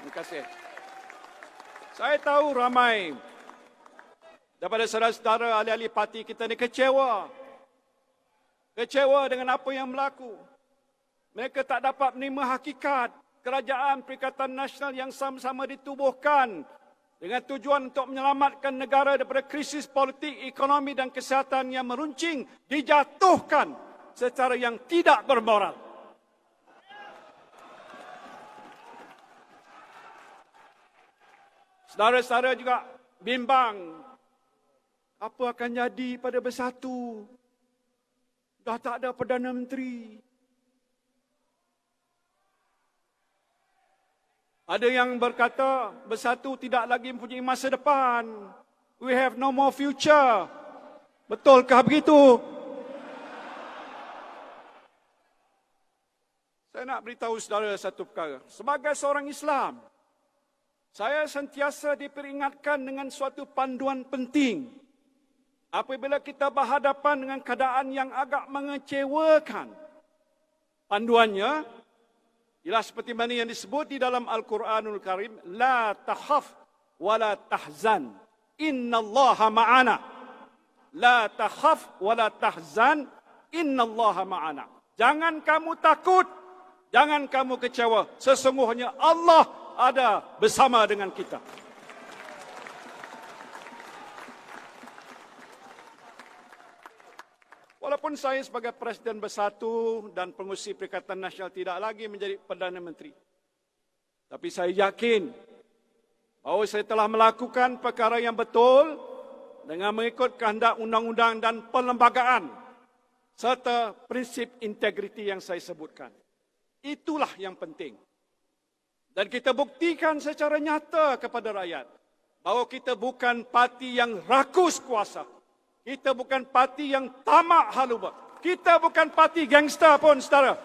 Terima kasih. Saya tahu ramai daripada saudara-saudara ahli-ahli parti kita ni kecewa. Kecewa dengan apa yang berlaku. Mereka tak dapat menerima hakikat kerajaan Perikatan Nasional yang sama-sama ditubuhkan dengan tujuan untuk menyelamatkan negara daripada krisis politik, ekonomi dan kesihatan yang meruncing dijatuhkan secara yang tidak bermoral. Saudara-saudara juga bimbang, apa akan jadi pada Bersatu? Dah tak ada Perdana Menteri. Ada yang berkata Bersatu tidak lagi mempunyai masa depan. We have no more future. Betulkah begitu? Saya nak beritahu saudara satu perkara. Sebagai seorang Islam, saya sentiasa diperingatkan dengan suatu panduan penting. Apabila kita berhadapan dengan keadaan yang agak mengecewakan. Panduannya ialah seperti mana yang disebut di dalam Al-Quranul Karim, la takhaf wa la tahzan, innallaha ma'ana. La takhaf wa la tahzan, innallaha ma'ana. Jangan kamu takut, jangan kamu kecewa. Sesungguhnya Allah ada bersama dengan kita. Walaupun saya sebagai Presiden Bersatu dan pengurusi Perikatan Nasional tidak lagi menjadi Perdana Menteri. Tapi saya yakin bahawa saya telah melakukan perkara yang betul dengan mengikut kehendak undang-undang dan perlembagaan serta prinsip integriti yang saya sebutkan. Itulah yang penting. Dan kita buktikan secara nyata kepada rakyat bahawa kita bukan parti yang rakus kuasa. Kita bukan parti yang tamak haluba. Kita bukan parti gangster pun, saudara.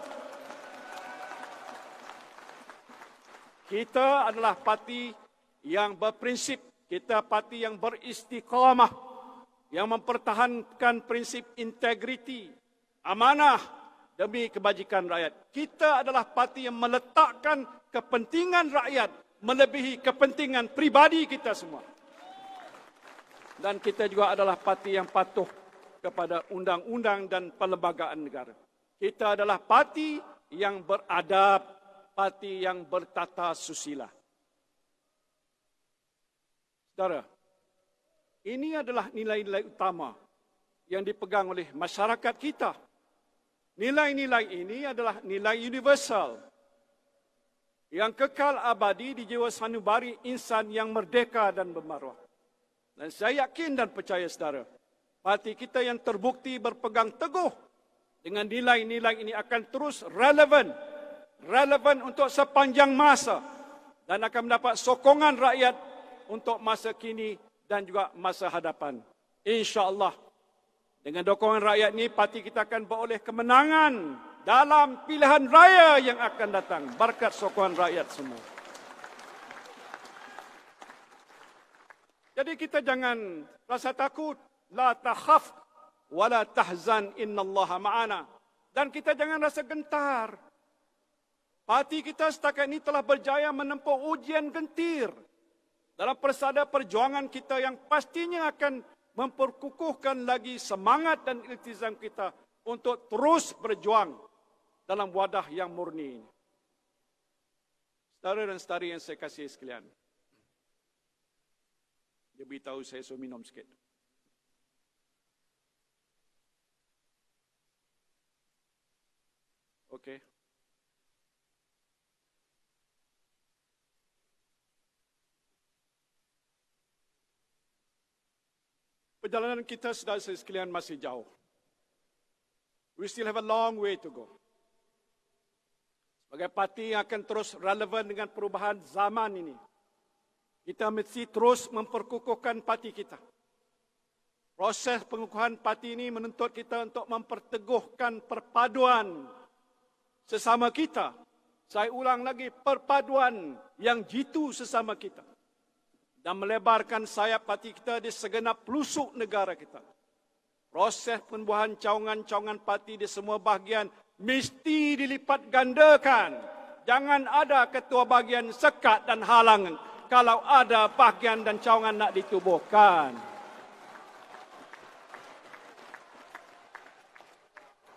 Kita adalah parti yang berprinsip. Kita parti yang beristiqamah. Yang mempertahankan prinsip integriti, amanah demi kebajikan rakyat. Kita adalah parti yang meletakkan kepentingan rakyat melebihi kepentingan pribadi kita semua. Dan kita juga adalah parti yang patuh kepada undang-undang dan perlembagaan negara. Kita adalah parti yang beradab, parti yang bertata susila. Saudara, ini adalah nilai-nilai utama yang dipegang oleh masyarakat kita. Nilai-nilai ini adalah nilai universal yang kekal abadi di jiwa sanubari insan yang merdeka dan bermaruah. Dan saya yakin dan percaya saudara, parti kita yang terbukti berpegang teguh dengan nilai-nilai ini akan terus relevan untuk sepanjang masa dan akan mendapat sokongan rakyat untuk masa kini dan juga masa hadapan. InsyaAllah, dengan dukungan rakyat ini, parti kita akan beroleh kemenangan dalam pilihan raya yang akan datang. Berkat sokongan rakyat semua. Jadi kita jangan rasa takut. La takhaf wa la tahzan innallaha ma'ana. Dan kita jangan rasa gentar. Parti kita setakat ini telah berjaya menempuh ujian gentir dalam persada perjuangan kita yang pastinya akan memperkukuhkan lagi semangat dan iltizam kita untuk terus berjuang dalam wadah yang murni ini. Saudara dan saudari yang saya kasihi sekalian, dia beritahu saya suruh minum sikit. Okey. Perjalanan kita, saudara sekalian, masih jauh. We still have a long way to go. Sebagai parti yang akan terus relevan dengan perubahan zaman ini, kita mesti terus memperkukuhkan parti kita. Proses pengukuhan parti ini menuntut kita untuk memperteguhkan perpaduan sesama kita. Saya ulang lagi, perpaduan yang jitu sesama kita. Dan melebarkan sayap parti kita di segenap pelosok negara kita. Proses penubuhan cawangan-cawangan parti di semua bahagian mesti dilipat gandakan. Jangan ada ketua bahagian sekat dan halang kalau ada bahagian dan cawangan nak ditubuhkan.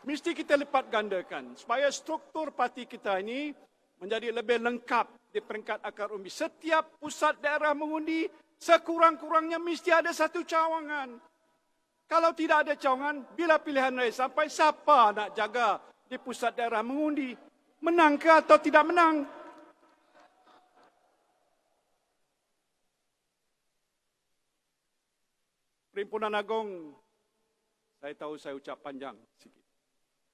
Mesti kita lipat gandakan supaya struktur parti kita ini menjadi lebih lengkap di peringkat akar umbi. Setiap pusat daerah mengundi, sekurang-kurangnya mesti ada satu cawangan. Kalau tidak ada cawangan, bila pilihan raya sampai, siapa nak jaga di pusat daerah mengundi? Menang ke atau tidak menang? Perhimpunan Agung, saya tahu saya ucap panjang sikit.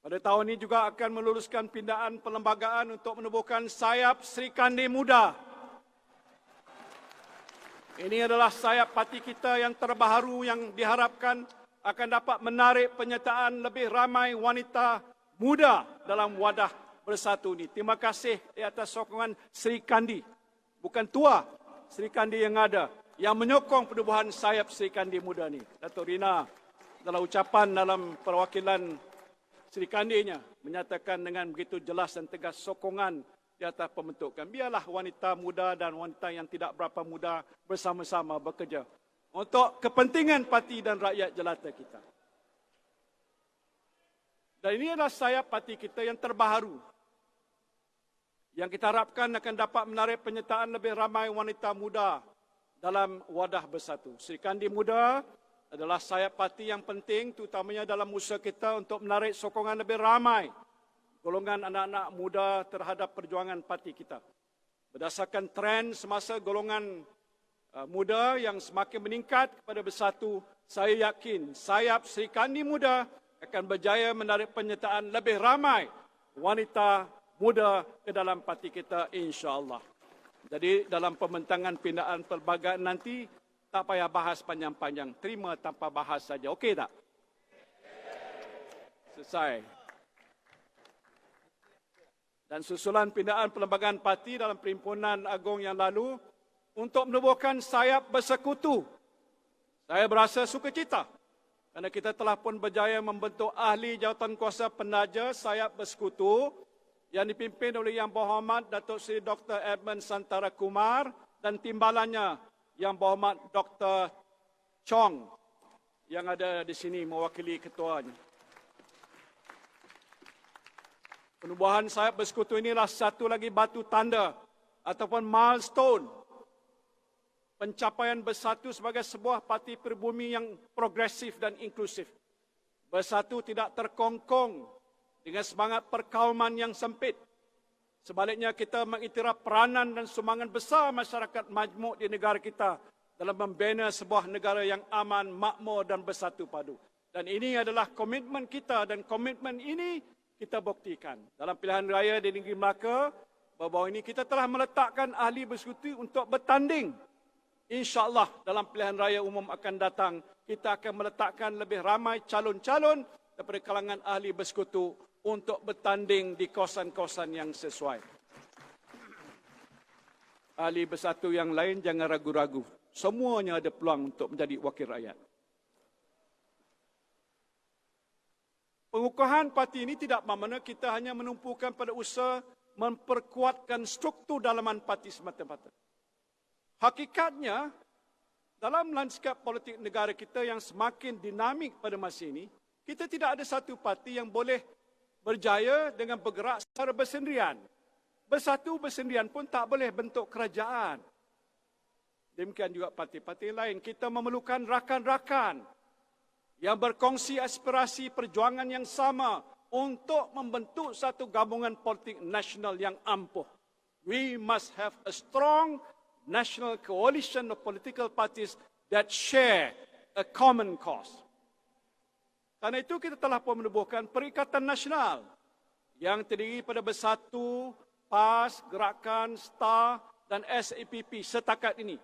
Pada tahun ini juga akan meluluskan pindaan perlembagaan untuk menubuhkan sayap Sri Kandi Muda. Ini adalah sayap parti kita yang terbaru yang diharapkan akan dapat menarik penyertaan lebih ramai wanita muda dalam wadah bersatu ini. Terima kasih di atas sokongan Sri Kandi. Bukan tua Sri Kandi yang ada, yang menyokong penubuhan sayap Sri Kandi Muda ini. Datuk Rina dalam ucapan dalam perwakilan Sri Kandinya menyatakan dengan begitu jelas dan tegas sokongan di atas pembentukan. Biarlah wanita muda dan wanita yang tidak berapa muda bersama-sama bekerja untuk kepentingan parti dan rakyat jelata kita. Dan ini adalah sayap parti kita yang terbaru, yang kita harapkan akan dapat menarik penyertaan lebih ramai wanita muda dalam wadah bersatu. Sri Kandi Muda adalah sayap parti yang penting, terutamanya dalam usaha kita untuk menarik sokongan lebih ramai golongan anak-anak muda terhadap perjuangan parti kita. Berdasarkan tren semasa golongan muda yang semakin meningkat kepada bersatu, saya yakin sayap Sri Kandi Muda akan berjaya menarik penyertaan lebih ramai wanita muda ke dalam parti kita, insya-Allah. Jadi dalam pembentangan pindaan perlembagaan nanti, tak payah bahas panjang-panjang. Terima tanpa bahas saja. Okey tak? Selesai. Dan susulan pindaan perlembagaan parti dalam Perhimpunan Agung yang lalu untuk menubuhkan sayap bersekutu. Saya berasa sukacita kerana kita telah pun berjaya membentuk ahli jawatan kuasa penaja sayap bersekutu yang dipimpin oleh Yang Berhormat Datuk Seri Dr. Edmund Santara Kumar dan timbalannya Yang Berhormat Dr. Chong yang ada di sini mewakili ketuanya. Penubuhan sayap bersekutu inilah satu lagi batu tanda ataupun milestone pencapaian bersatu sebagai sebuah parti pribumi yang progresif dan inklusif. Bersatu tidak terkongkong dengan semangat perkauman yang sempit. Sebaliknya kita mengiktiraf peranan dan sumbangan besar masyarakat majmuk di negara kita dalam membina sebuah negara yang aman, makmur dan bersatu padu. Dan ini adalah komitmen kita dan komitmen ini kita buktikan. Dalam pilihan raya di negeri Melaka, baru-baru ini kita telah meletakkan ahli bersekutu untuk bertanding. InsyaAllah dalam pilihan raya umum akan datang, kita akan meletakkan lebih ramai calon-calon daripada kalangan ahli bersekutu untuk bertanding di kawasan-kawasan yang sesuai. Ahli bersatu yang lain jangan ragu-ragu. Semuanya ada peluang untuk menjadi wakil rakyat. Pengukuhan parti ini tidak bermakna kita hanya menumpukan pada usaha memperkuatkan struktur dalaman parti semata-mata. Hakikatnya, dalam lanskap politik negara kita yang semakin dinamik pada masa ini, kita tidak ada satu parti yang boleh berjaya dengan bergerak secara bersendirian. Bersatu bersendirian pun tak boleh bentuk kerajaan. Demikian juga parti-parti lain. Kita memerlukan rakan-rakan yang berkongsi aspirasi perjuangan yang sama untuk membentuk satu gabungan politik nasional yang ampuh. We must have a strong national coalition of political parties that share a common cause. Karena itu kita telah pun menubuhkan Perikatan Nasional yang terdiri pada Bersatu, PAS, Gerakan, STAR dan SAPP setakat ini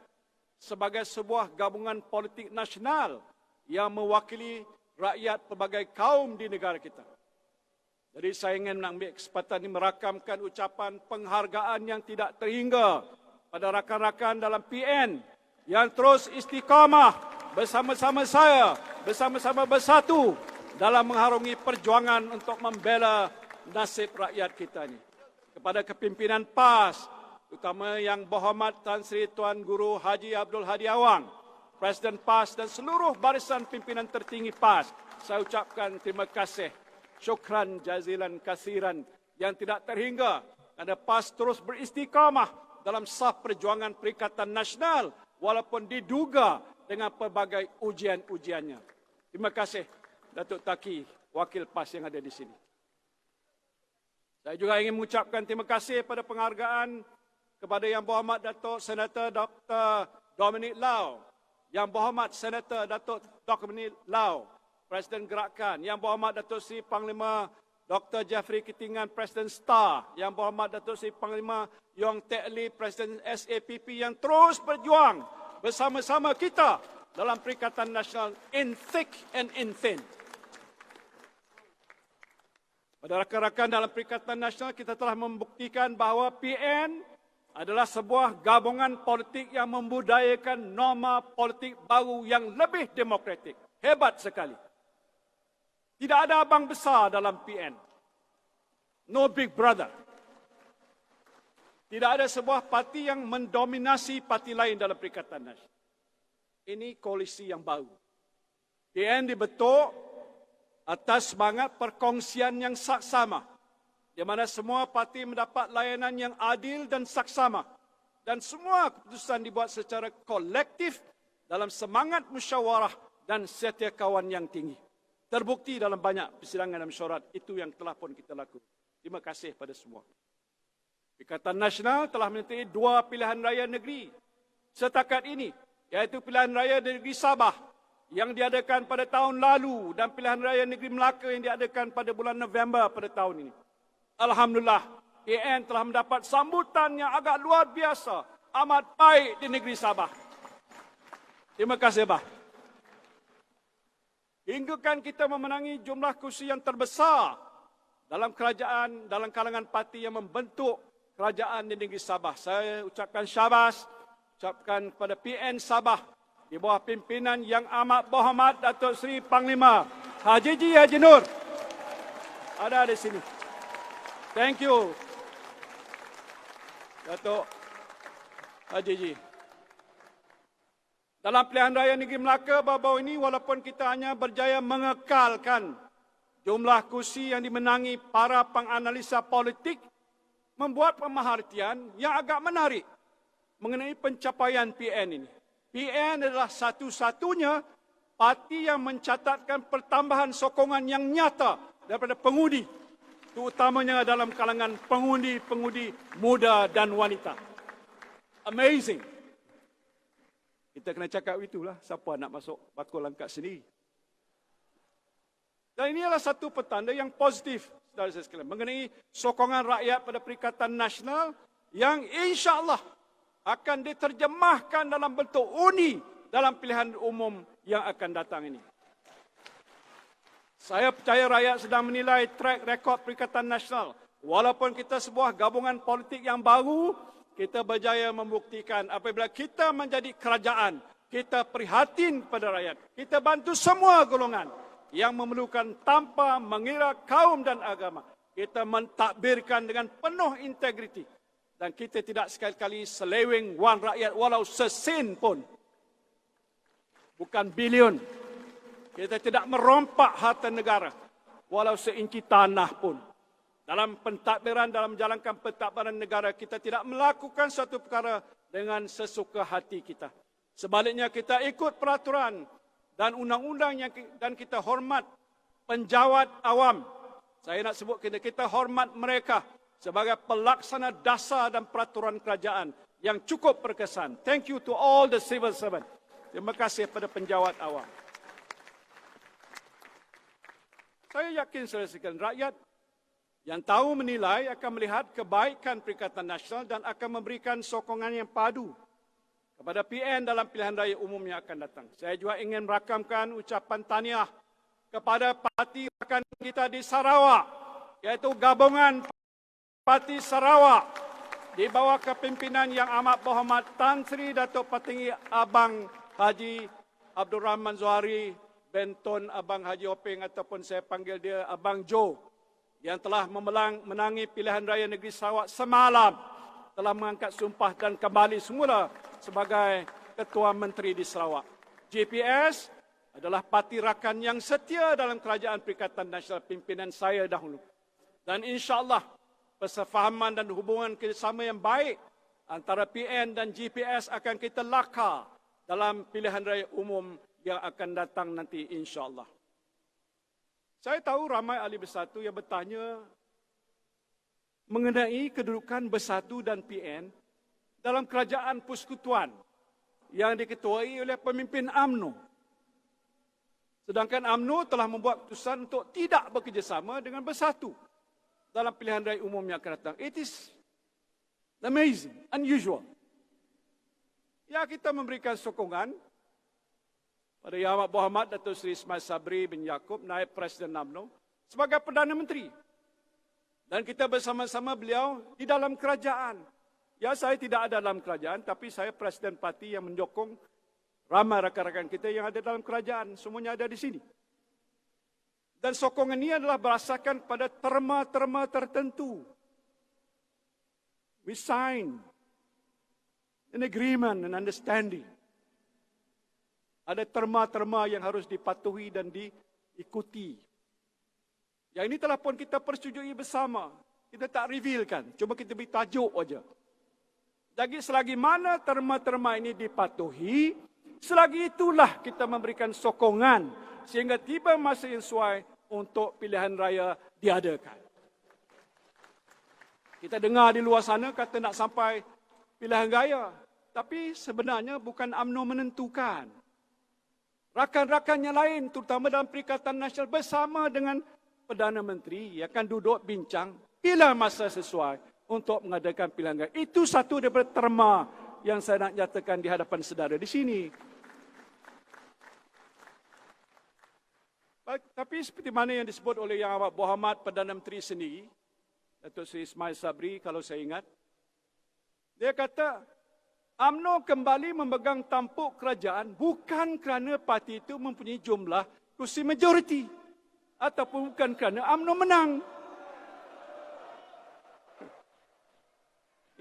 sebagai sebuah gabungan politik nasional yang mewakili rakyat pelbagai kaum di negara kita. Jadi saya ingin mengambil kesempatan ini merakamkan ucapan penghargaan yang tidak terhingga pada rakan-rakan dalam PN yang terus istiqamah bersama-sama saya, bersama-sama bersatu dalam mengharungi perjuangan untuk membela nasib rakyat kita ini. Kepada kepimpinan PAS, terutama Yang Berhormat Tan Sri Tuan Guru Haji Abdul Hadi Awang, Presiden PAS dan seluruh barisan pimpinan tertinggi PAS, saya ucapkan terima kasih. Syukran jazilan kasiran yang tidak terhingga kerana PAS terus beristiqamah dalam saf perjuangan Perikatan Nasional walaupun diduga dengan pelbagai ujian-ujiannya. Terima kasih Datuk Taki, wakil PAS yang ada di sini. Saya juga ingin mengucapkan terima kasih pada penghargaan kepada Yang Berhormat Datuk Senator Dr. Dominic Lau, Yang Berhormat Senator Datuk Dominic Lau, Presiden Gerakan, Yang Berhormat Datuk Seri Panglima Dr. Jeffrey Ketingan, Presiden STAR, Yang Berhormat Datuk Seri Panglima Yong Teck Lee, Presiden SAPP yang terus berjuang bersama-sama kita dalam Perikatan Nasional in thick and in thin. Pada rakan-rakan dalam Perikatan Nasional, kita telah membuktikan bahawa PN adalah sebuah gabungan politik yang membudayakan norma politik baru yang lebih demokratik. Hebat sekali. Tidak ada abang besar dalam PN. No big brother. Tidak ada sebuah parti yang mendominasi parti lain dalam Perikatan Nasional. Ini koalisi yang baru. PN dibentuk atas semangat perkongsian yang saksama, di mana semua parti mendapat layanan yang adil dan saksama dan semua keputusan dibuat secara kolektif dalam semangat musyawarah dan setiakawan yang tinggi. Terbukti dalam banyak persidangan dan mesyuarat, itu yang telah pun kita lakukan. Terima kasih pada semua. Perikatan Nasional telah menyertai 2 pilihan raya negeri setakat ini, iaitu pilihan raya negeri Sabah yang diadakan pada tahun lalu dan pilihan raya negeri Melaka yang diadakan pada bulan November pada tahun ini. Alhamdulillah, PN telah mendapat sambutan yang agak luar biasa, amat baik di negeri Sabah. Terima kasih, Bah. Hinggakan kita memenangi jumlah kursi yang terbesar dalam kerajaan, dalam kalangan parti yang membentuk kerajaan di negeri Sabah. Saya ucapkan syabas, ucapkan kepada PN Sabah di bawah pimpinan yang amat berhormat Datuk Seri Panglima Haji Haji Nur. Ada di sini. Thank you, Datuk Haji. Dalam pilihan raya negeri Melaka baru-baru ini, walaupun kita hanya berjaya mengekalkan jumlah kursi yang dimenangi para penganalisa politik, membuat pemerhatian yang agak menarik mengenai pencapaian PN ini. PN adalah satu-satunya parti yang mencatatkan pertambahan sokongan yang nyata daripada pengundi, terutamanya dalam kalangan pengundi-pengundi muda dan wanita. Amazing. Kita kena cakap itulah, siapa nak masuk bakul angkat sendiri. Dan ini adalah satu petanda yang positif, saudara saya sekalian, mengenai sokongan rakyat pada Perikatan Nasional yang insya-Allah akan diterjemahkan dalam bentuk undi dalam pilihan umum yang akan datang ini. Saya percaya rakyat sedang menilai track rekod Perikatan Nasional. Walaupun kita sebuah gabungan politik yang baru, kita berjaya membuktikan apabila kita menjadi kerajaan, kita prihatin pada rakyat. Kita bantu semua golongan yang memerlukan tanpa mengira kaum dan agama. Kita mentadbirkan dengan penuh integriti. Dan kita tidak sekali-kali seleweng wang rakyat walau sesen pun. Bukan bilion. Kita tidak merompak harta negara walau seinci tanah pun. Dalam pentadbiran, dalam menjalankan pentadbiran negara, kita tidak melakukan suatu perkara dengan sesuka hati kita. Sebaliknya kita ikut peraturan dan undang-undang dan kita hormat penjawat awam. Saya nak sebut kita hormat mereka sebagai pelaksana dasar dan peraturan kerajaan yang cukup berkesan. Thank you to all the civil servant. Terima kasih kepada penjawat awam. Saya yakin sekalian rakyat yang tahu menilai akan melihat kebaikan Perikatan Nasional dan akan memberikan sokongan yang padu kepada PN dalam pilihan raya umum yang akan datang. Saya juga ingin merakamkan ucapan tahniah kepada parti rakan kita di Sarawak, iaitu Gabungan Parti Sarawak di bawah kepimpinan yang amat berhormat Tan Sri Datuk Patinggi Abang Haji Abdul Rahman Zuhari Benton Abang Haji Openg, ataupun saya panggil dia Abang Jo, yang telah menangi pilihan raya negeri Sarawak semalam, telah mengangkat sumpah dan kembali semula sebagai Ketua Menteri di Sarawak. GPS adalah parti rakan yang setia dalam Kerajaan Perikatan Nasional pimpinan saya dahulu. Dan insya-Allah persefahaman dan hubungan kerjasama yang baik antara PN dan GPS akan kita lakar dalam pilihan raya umum yang akan datang nanti insya-Allah. Saya tahu ramai ahli Bersatu yang bertanya mengenai kedudukan Bersatu dan PN dalam kerajaan persekutuan yang diketuai oleh pemimpin UMNO. Sedangkan UMNO telah membuat keputusan untuk tidak bekerjasama dengan Bersatu dalam pilihan raya umum yang akan datang. It is amazing, unusual. Ya, kita memberikan sokongan pada Yang Amat Berhormat Datuk Seri Ismail Sabri bin Yaakob, Naib Presiden UMNO, sebagai Perdana Menteri. Dan kita bersama-sama beliau di dalam kerajaan. Ya, saya tidak ada dalam kerajaan, tapi saya Presiden Parti yang menyokong ramai rakan-rakan kita yang ada dalam kerajaan. Semuanya ada di sini. Dan sokongan ini adalah berdasarkan pada terma-terma tertentu. We sign an agreement and understanding. Ada terma-terma yang harus dipatuhi dan diikuti. Yang ini telah pun kita persetujui bersama. Kita tak revealkan, cuma kita beri tajuk saja. Jadi selagi mana terma-terma ini dipatuhi, selagi itulah kita memberikan sokongan sehingga tiba masa yang sesuai untuk pilihan raya diadakan. Kita dengar di luar sana kata nak sampai pilihan raya, tapi sebenarnya bukan UMNO menentukan. Rakan-rakan yang lain, terutama dalam Perikatan Nasional bersama dengan Perdana Menteri akan duduk bincang bila masa sesuai untuk mengadakan pilihan raya. Itu satu daripada terma yang saya nak nyatakan di hadapan saudara di sini. Tapi seperti mana yang disebut oleh Yang Amat Berhormat Perdana Menteri sendiri, Datuk Seri Ismail Sabri kalau saya ingat, dia kata, UMNO kembali memegang tampuk kerajaan bukan kerana parti itu mempunyai jumlah kursi majoriti ataupun bukan kerana UMNO menang.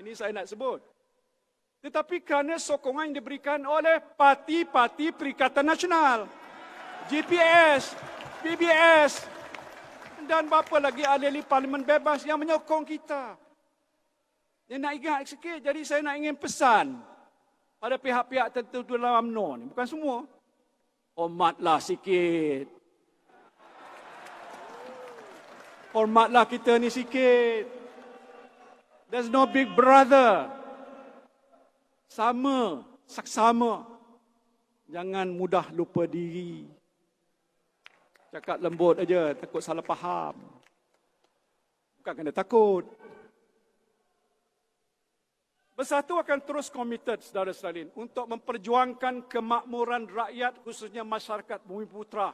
Ini saya nak sebut. Tetapi kerana sokongan yang diberikan oleh parti-parti Perikatan Nasional, GPS, PBS dan berapa lagi ahli-ahli Parlimen Bebas yang menyokong kita. Dia nak ingat sikit, jadi saya nak ingin pesan pada pihak-pihak tertentu dalam UMNO ni. Bukan semua. Hormatlah sikit. Hormatlah kita ni sikit. There's no big brother. Sama, saksama. jangan mudah lupa diri. Cakap lembut aja, takut salah faham. Bukan kena takut. Bersatu akan terus komited, saudara-saudara, untuk memperjuangkan kemakmuran rakyat, khususnya masyarakat Bumiputera,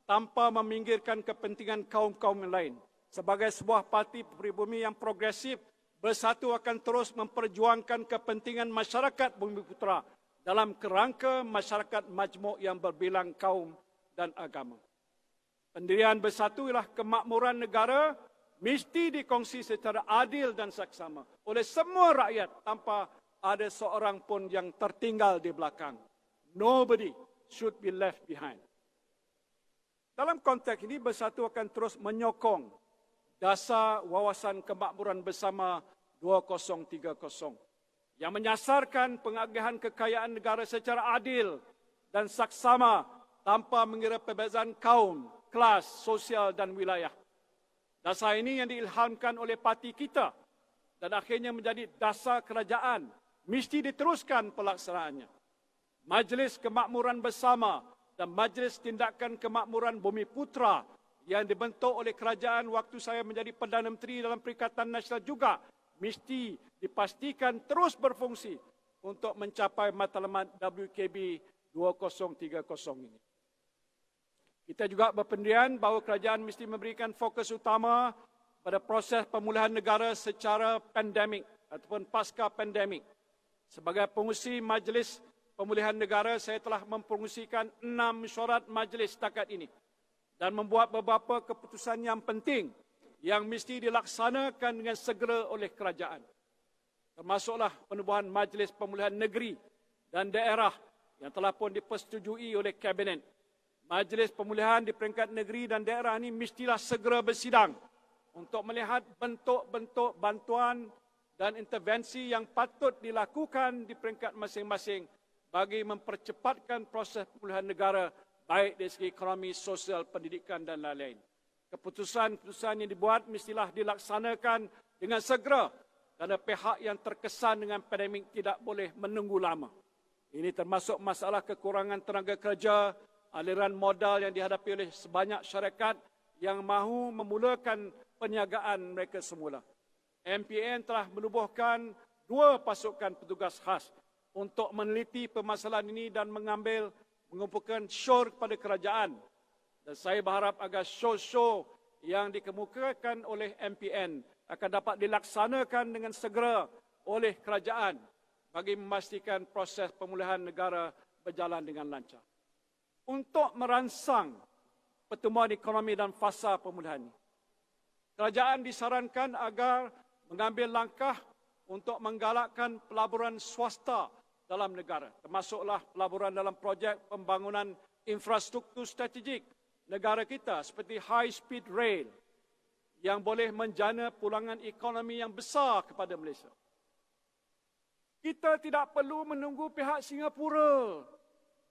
tanpa meminggirkan kepentingan kaum-kaum yang lain. Sebagai sebuah parti pribumi yang progresif, Bersatu akan terus memperjuangkan kepentingan masyarakat Bumiputera dalam kerangka masyarakat majmuk yang berbilang kaum dan agama. Pendirian Bersatu ialah kemakmuran negara mesti dikongsi secara adil dan saksama oleh semua rakyat tanpa ada seorang pun yang tertinggal di belakang. Nobody should be left behind. Dalam konteks ini, Bersatu akan terus menyokong dasar wawasan kemakmuran bersama 2030 yang menyasarkan pengagihan kekayaan negara secara adil dan saksama tanpa mengira perbezaan kaum, kelas, sosial dan wilayah. Dasar ini yang diilhamkan oleh parti kita dan akhirnya menjadi dasar kerajaan mesti diteruskan pelaksanaannya. Majlis Kemakmuran Bersama dan Majlis Tindakan Kemakmuran Bumiputera yang dibentuk oleh kerajaan waktu saya menjadi Perdana Menteri dalam Perikatan Nasional juga mesti dipastikan terus berfungsi untuk mencapai matlamat WKB 2030 ini. Kita juga berpendirian bahawa kerajaan mesti memberikan fokus utama pada proses pemulihan negara secara pandemik ataupun pasca pandemik. Sebagai pengurusi Majlis Pemulihan Negara, saya telah mempromosikan 6 mesyuarat majlis setakat ini dan membuat beberapa keputusan yang penting yang mesti dilaksanakan dengan segera oleh kerajaan. Termasuklah penubuhan Majlis Pemulihan Negeri dan Daerah yang telah pun dipersetujui oleh Kabinet. Majlis Pemulihan di peringkat negeri dan daerah ini mestilah segera bersidang untuk melihat bentuk-bentuk bantuan dan intervensi yang patut dilakukan di peringkat masing-masing bagi mempercepatkan proses pemulihan negara baik dari segi ekonomi, sosial, pendidikan dan lain-lain. Keputusan-keputusan yang dibuat mestilah dilaksanakan dengan segera kerana pihak yang terkesan dengan pandemik tidak boleh menunggu lama. Ini termasuk masalah kekurangan tenaga kerja, aliran modal yang dihadapi oleh sebanyak syarikat yang mahu memulakan perniagaan mereka semula. MPN telah menubuhkan 2 pasukan petugas khas untuk meneliti permasalahan ini dan mengumpulkan syur kepada kerajaan. Dan saya berharap agar show-show yang dikemukakan oleh MPN akan dapat dilaksanakan dengan segera oleh kerajaan bagi memastikan proses pemulihan negara berjalan dengan lancar. Untuk merangsang pertumbuhan ekonomi dan fasa pemulihan ini, kerajaan disarankan agar mengambil langkah untuk menggalakkan pelaburan swasta dalam negara, termasuklah pelaburan dalam projek pembangunan infrastruktur strategik negara kita seperti high speed rail yang boleh menjana pulangan ekonomi yang besar kepada Malaysia. Kita tidak perlu menunggu pihak Singapura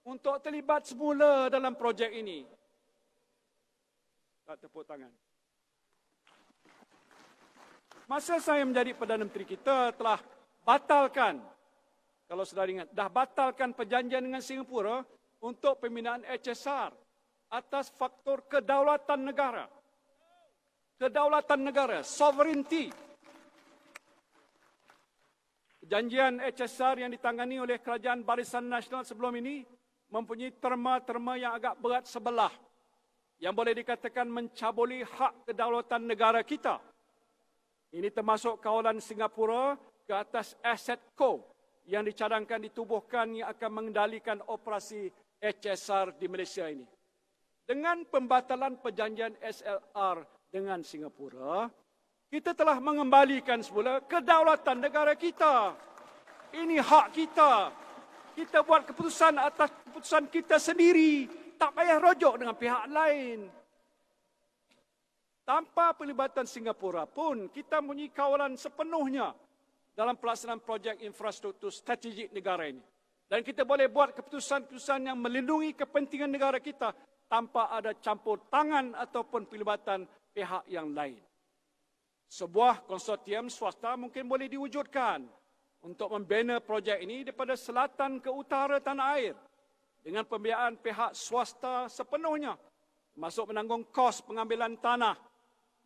untuk terlibat semula dalam projek ini. Tak tepuk tangan. Masa saya menjadi Perdana Menteri, kita telah batalkan, kalau saudara ingat, dah batalkan perjanjian dengan Singapura untuk pembinaan HSR atas faktor kedaulatan negara. Kedaulatan negara, sovereignty. Perjanjian HSR yang ditangani oleh Kerajaan Barisan Nasional sebelum ini mempunyai terma-terma yang agak berat sebelah yang boleh dikatakan mencabuli hak kedaulatan negara kita. Ini termasuk kawalan Singapura ke atas Asset Co yang dicadangkan ditubuhkan yang akan mengendalikan operasi HSR di Malaysia ini. Dengan pembatalan perjanjian SLR dengan Singapura, kita telah mengembalikan semula kedaulatan negara kita. Ini hak kita. Kita buat keputusan atas keputusan kita sendiri. Tak payah rujuk dengan pihak lain. Tanpa pelibatan Singapura pun, kita mempunyai kawalan sepenuhnya dalam pelaksanaan projek infrastruktur strategik negara ini. Dan kita boleh buat keputusan-keputusan yang melindungi kepentingan negara kita tanpa ada campur tangan ataupun pelibatan pihak yang lain. Sebuah konsortium swasta mungkin boleh diwujudkan untuk membina projek ini daripada selatan ke utara tanah air dengan pembiayaan pihak swasta sepenuhnya, termasuk menanggung kos pengambilan tanah.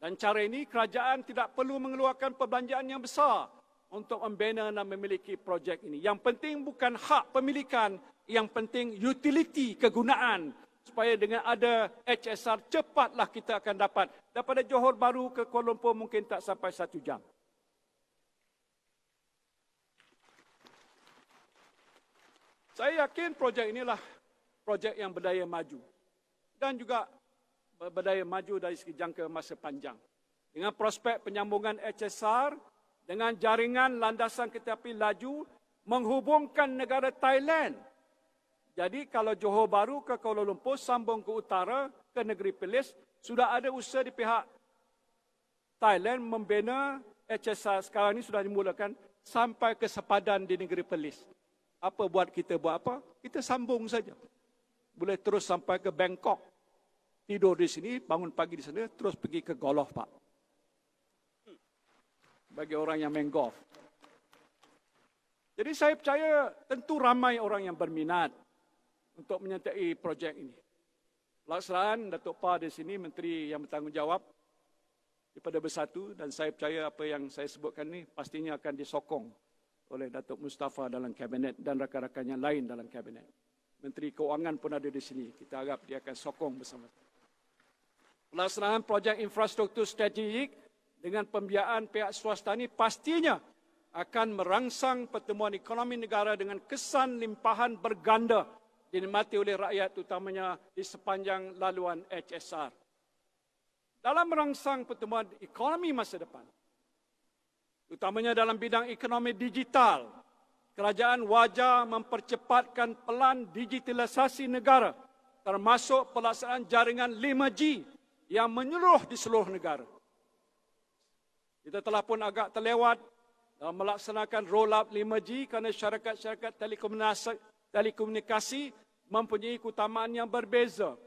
Dan cara ini kerajaan tidak perlu mengeluarkan perbelanjaan yang besar untuk membina dan memiliki projek ini. Yang penting bukan hak pemilikan, yang penting utility, kegunaan. Supaya dengan ada HSR, cepatlah kita akan dapat. Daripada Johor Bahru ke Kuala Lumpur mungkin tak sampai 1 jam. Saya yakin projek inilah projek yang berdaya maju. Dan juga berdaya maju dari segi jangka masa panjang. Dengan prospek penyambungan HSR, dengan jaringan landasan kereta api laju, menghubungkan negara Thailand. Jadi kalau Johor Bahru ke Kuala Lumpur, sambung ke utara, ke negeri Perlis, sudah ada usaha di pihak Thailand membina HSR. Sekarang ini sudah dimulakan sampai ke sepadan di negeri Perlis. Apa buat kita buat apa? Kita sambung saja. Boleh terus sampai ke Bangkok. Tidur di sini, bangun pagi di sana, terus pergi ke golf, Pak. Bagi orang yang main golf. Jadi saya percaya tentu ramai orang yang berminat untuk menyertai projek ini. Pelaksanaan Datuk Pa di sini, Menteri yang bertanggungjawab daripada Bersatu, dan saya percaya apa yang saya sebutkan ini pastinya akan disokong oleh Datuk Mustafa dalam kabinet dan rakan-rakan yang lain dalam kabinet. Menteri Keuangan pun ada di sini. Kita harap dia akan sokong bersama. Pelaksanaan projek infrastruktur strategik dengan pembiayaan pihak swasta ini pastinya akan merangsang pertumbuhan ekonomi negara dengan kesan limpahan berganda dinikmati oleh rakyat, utamanya di sepanjang laluan HSR. Dalam merangsang pertumbuhan ekonomi masa depan, utamanya dalam bidang ekonomi digital, kerajaan wajar mempercepatkan pelan digitalisasi negara, termasuk pelaksanaan jaringan 5G yang menyeluruh di seluruh negara. Kita telah pun agak terlewat dalam melaksanakan roll-out 5G kerana syarikat-syarikat telekomunikasi mempunyai keutamaan yang berbeza.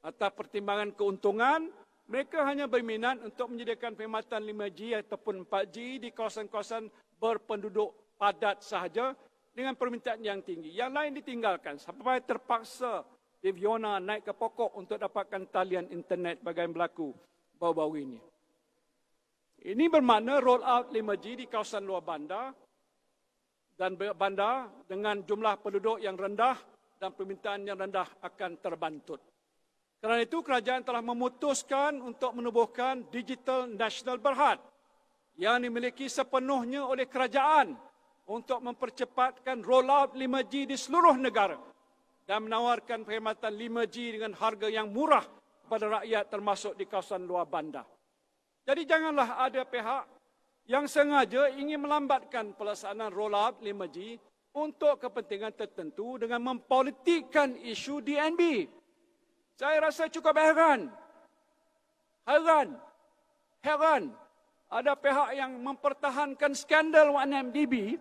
Atas pertimbangan keuntungan, mereka hanya berminat untuk menyediakan perkhidmatan 5G ataupun 4G di kawasan-kawasan berpenduduk padat sahaja dengan permintaan yang tinggi. Yang lain ditinggalkan sampai terpaksa di Viona naik ke pokok untuk dapatkan talian internet bagaimana berlaku baru-baru ini. Ini bermakna roll out 5G di kawasan luar bandar dan bandar dengan jumlah penduduk yang rendah dan permintaan yang rendah akan terbantut. Kerana itu, kerajaan telah memutuskan untuk menubuhkan Digital National Berhad yang dimiliki sepenuhnya oleh kerajaan untuk mempercepatkan rollout 5G di seluruh negara dan menawarkan perkhidmatan 5G dengan harga yang murah kepada rakyat termasuk di kawasan luar bandar. Jadi janganlah ada pihak yang sengaja ingin melambatkan pelaksanaan rollout 5G untuk kepentingan tertentu dengan mempolitikkan isu DNB. Saya rasa cukup heran. Ada pihak yang mempertahankan skandal 1MDB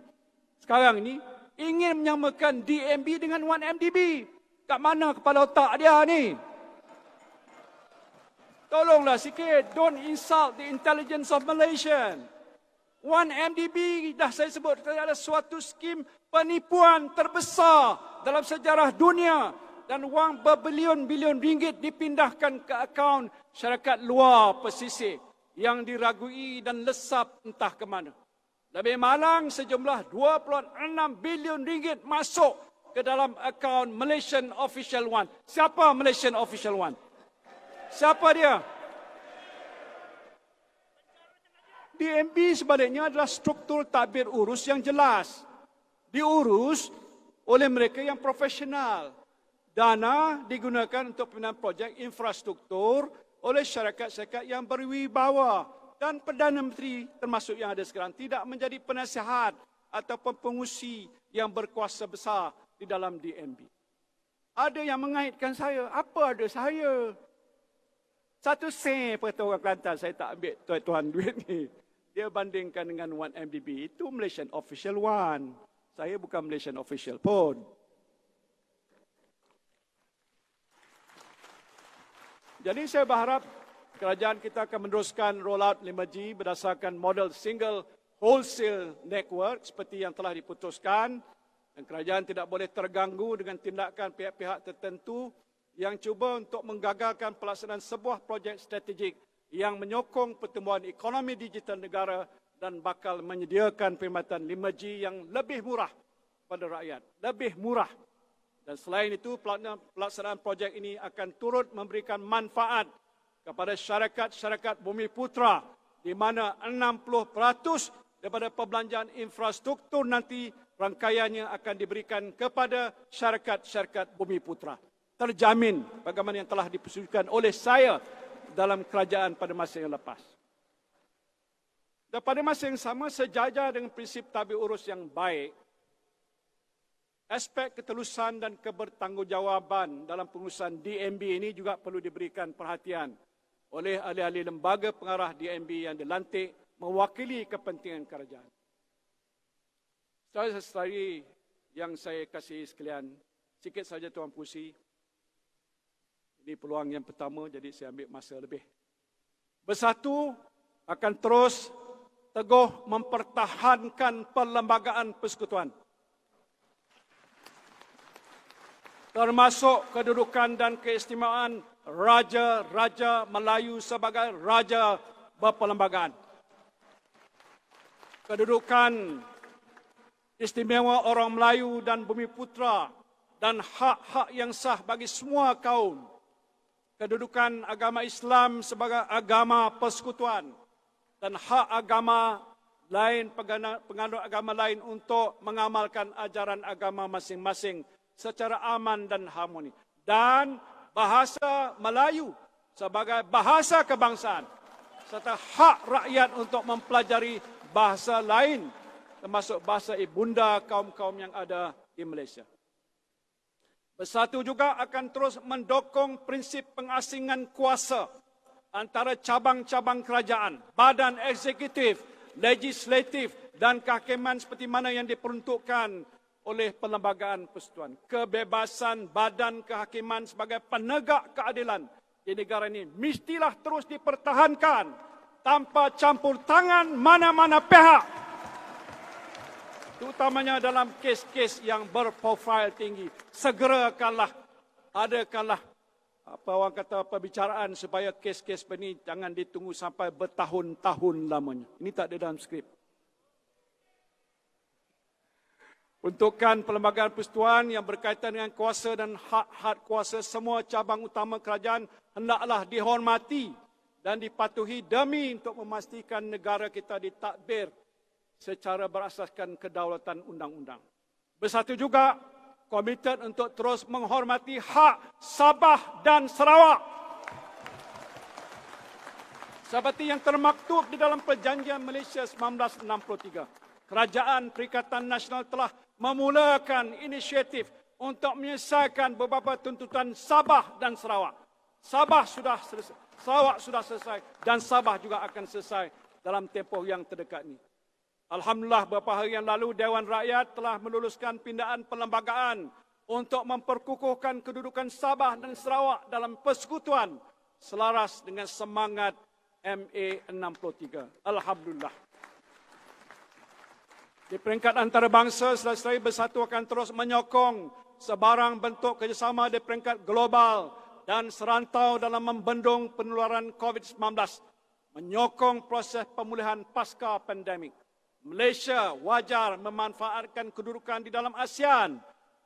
sekarang ini ingin menyamakan DNB dengan 1MDB. Kat mana kepala otak dia ni? Tolonglah sikit, don't insult the intelligence of Malaysia. 1MDB dah saya sebut adalah suatu skim penipuan terbesar dalam sejarah dunia dan wang berbilion-bilion ringgit dipindahkan ke akaun syarikat luar pesisir yang diragui dan lesap entah ke mana. Lebih malang sejumlah 26 bilion ringgit masuk ke dalam akaun Malaysian Official One. Siapa Malaysian Official One? Siapa dia? DNB sebaliknya adalah struktur tadbir urus yang jelas. Diurus oleh mereka yang profesional. Dana digunakan untuk pembinaan projek infrastruktur oleh syarikat-syarikat yang berwibawa. Dan Perdana Menteri termasuk yang ada sekarang tidak menjadi penasihat ataupun pengusi yang berkuasa besar di dalam DNB. Ada yang mengaitkan saya. Apa ada saya? 1 sen kata orang Kelantan, saya tak ambil tuan-tuan duit ni. Dia bandingkan dengan 1MDB. Itu Malaysian Official One. Saya bukan Malaysian Official pun. Jadi saya berharap kerajaan kita akan meneruskan rollout 5G berdasarkan model single wholesale network seperti yang telah diputuskan Dan kerajaan tidak boleh terganggu dengan tindakan pihak-pihak tertentu yang cuba untuk menggagalkan pelaksanaan sebuah projek strategik yang menyokong pertumbuhan ekonomi digital negara dan bakal menyediakan perkhidmatan 5G yang lebih murah pada rakyat. Lebih murah. Dan selain itu, pelaksanaan projek ini akan turut memberikan manfaat kepada syarikat-syarikat Bumiputera di mana 60% daripada perbelanjaan infrastruktur nanti rangkaiannya akan diberikan kepada syarikat-syarikat Bumiputera. Terjamin bagaimana yang telah dipersetujukan oleh saya dalam kerajaan pada masa yang lepas. Dan pada masa yang sama, sejajar dengan prinsip tabir urus yang baik, aspek ketelusan dan kebertanggungjawaban dalam pengurusan DMB ini juga perlu diberikan perhatian oleh ahli-ahli lembaga pengarah DMB yang dilantik mewakili kepentingan kerajaan. Saudara-saudari yang saya kasihi sekalian, sikit saja Tuan Pusi. Ini peluang yang pertama, jadi saya ambil masa lebih. Bersatu akan terus teguh mempertahankan perlembagaan persekutuan, termasuk kedudukan dan keistimewaan Raja-Raja Melayu sebagai Raja berperlembagaan. Kedudukan istimewa orang Melayu dan Bumiputera dan hak-hak yang sah bagi semua kaum. Kedudukan agama Islam sebagai agama persekutuan dan hak agama lain, penganut agama lain untuk mengamalkan ajaran agama masing-masing secara aman dan harmoni. Dan bahasa Melayu sebagai bahasa kebangsaan serta hak rakyat untuk mempelajari bahasa lain termasuk bahasa ibunda kaum-kaum yang ada di Malaysia. Bersatu juga akan terus mendukung prinsip pengasingan kuasa antara cabang-cabang kerajaan, badan eksekutif, legislatif dan kehakiman seperti mana yang diperuntukkan oleh perlembagaan persekutuan. Kebebasan badan kehakiman sebagai penegak keadilan di negara ini mestilah terus dipertahankan tanpa campur tangan mana-mana pihak, terutamanya dalam kes-kes yang berprofil tinggi. Segerakanlah, adakanlah perbicaraan supaya kes-kes ini jangan ditunggu sampai bertahun-tahun lamanya. Ini tak ada dalam skrip. Peruntukan perlembagaan persekutuan yang berkaitan dengan kuasa dan hak-hak kuasa semua cabang utama kerajaan hendaklah dihormati dan dipatuhi demi untuk memastikan negara kita ditadbir secara berasaskan kedaulatan undang-undang. Bersatu juga komited untuk terus menghormati hak Sabah dan Sarawak seperti yang termaktub di dalam Perjanjian Malaysia 1963. Kerajaan Perikatan Nasional telah memulakan inisiatif untuk menyelesaikan beberapa tuntutan Sabah dan Sarawak. Sabah sudah selesai, Sarawak sudah selesai dan Sabah juga akan selesai dalam tempoh yang terdekat ini. Alhamdulillah, beberapa hari yang lalu Dewan Rakyat telah meluluskan pindaan perlembagaan untuk memperkukuhkan kedudukan Sabah dan Sarawak dalam persekutuan selaras dengan semangat MA 63. Alhamdulillah. Di peringkat antarabangsa, saudara-saudari, Bersatu akan terus menyokong sebarang bentuk kerjasama di peringkat global dan serantau dalam membendung penularan COVID-19, menyokong proses pemulihan pasca pandemik. Malaysia wajar memanfaatkan kedudukan di dalam ASEAN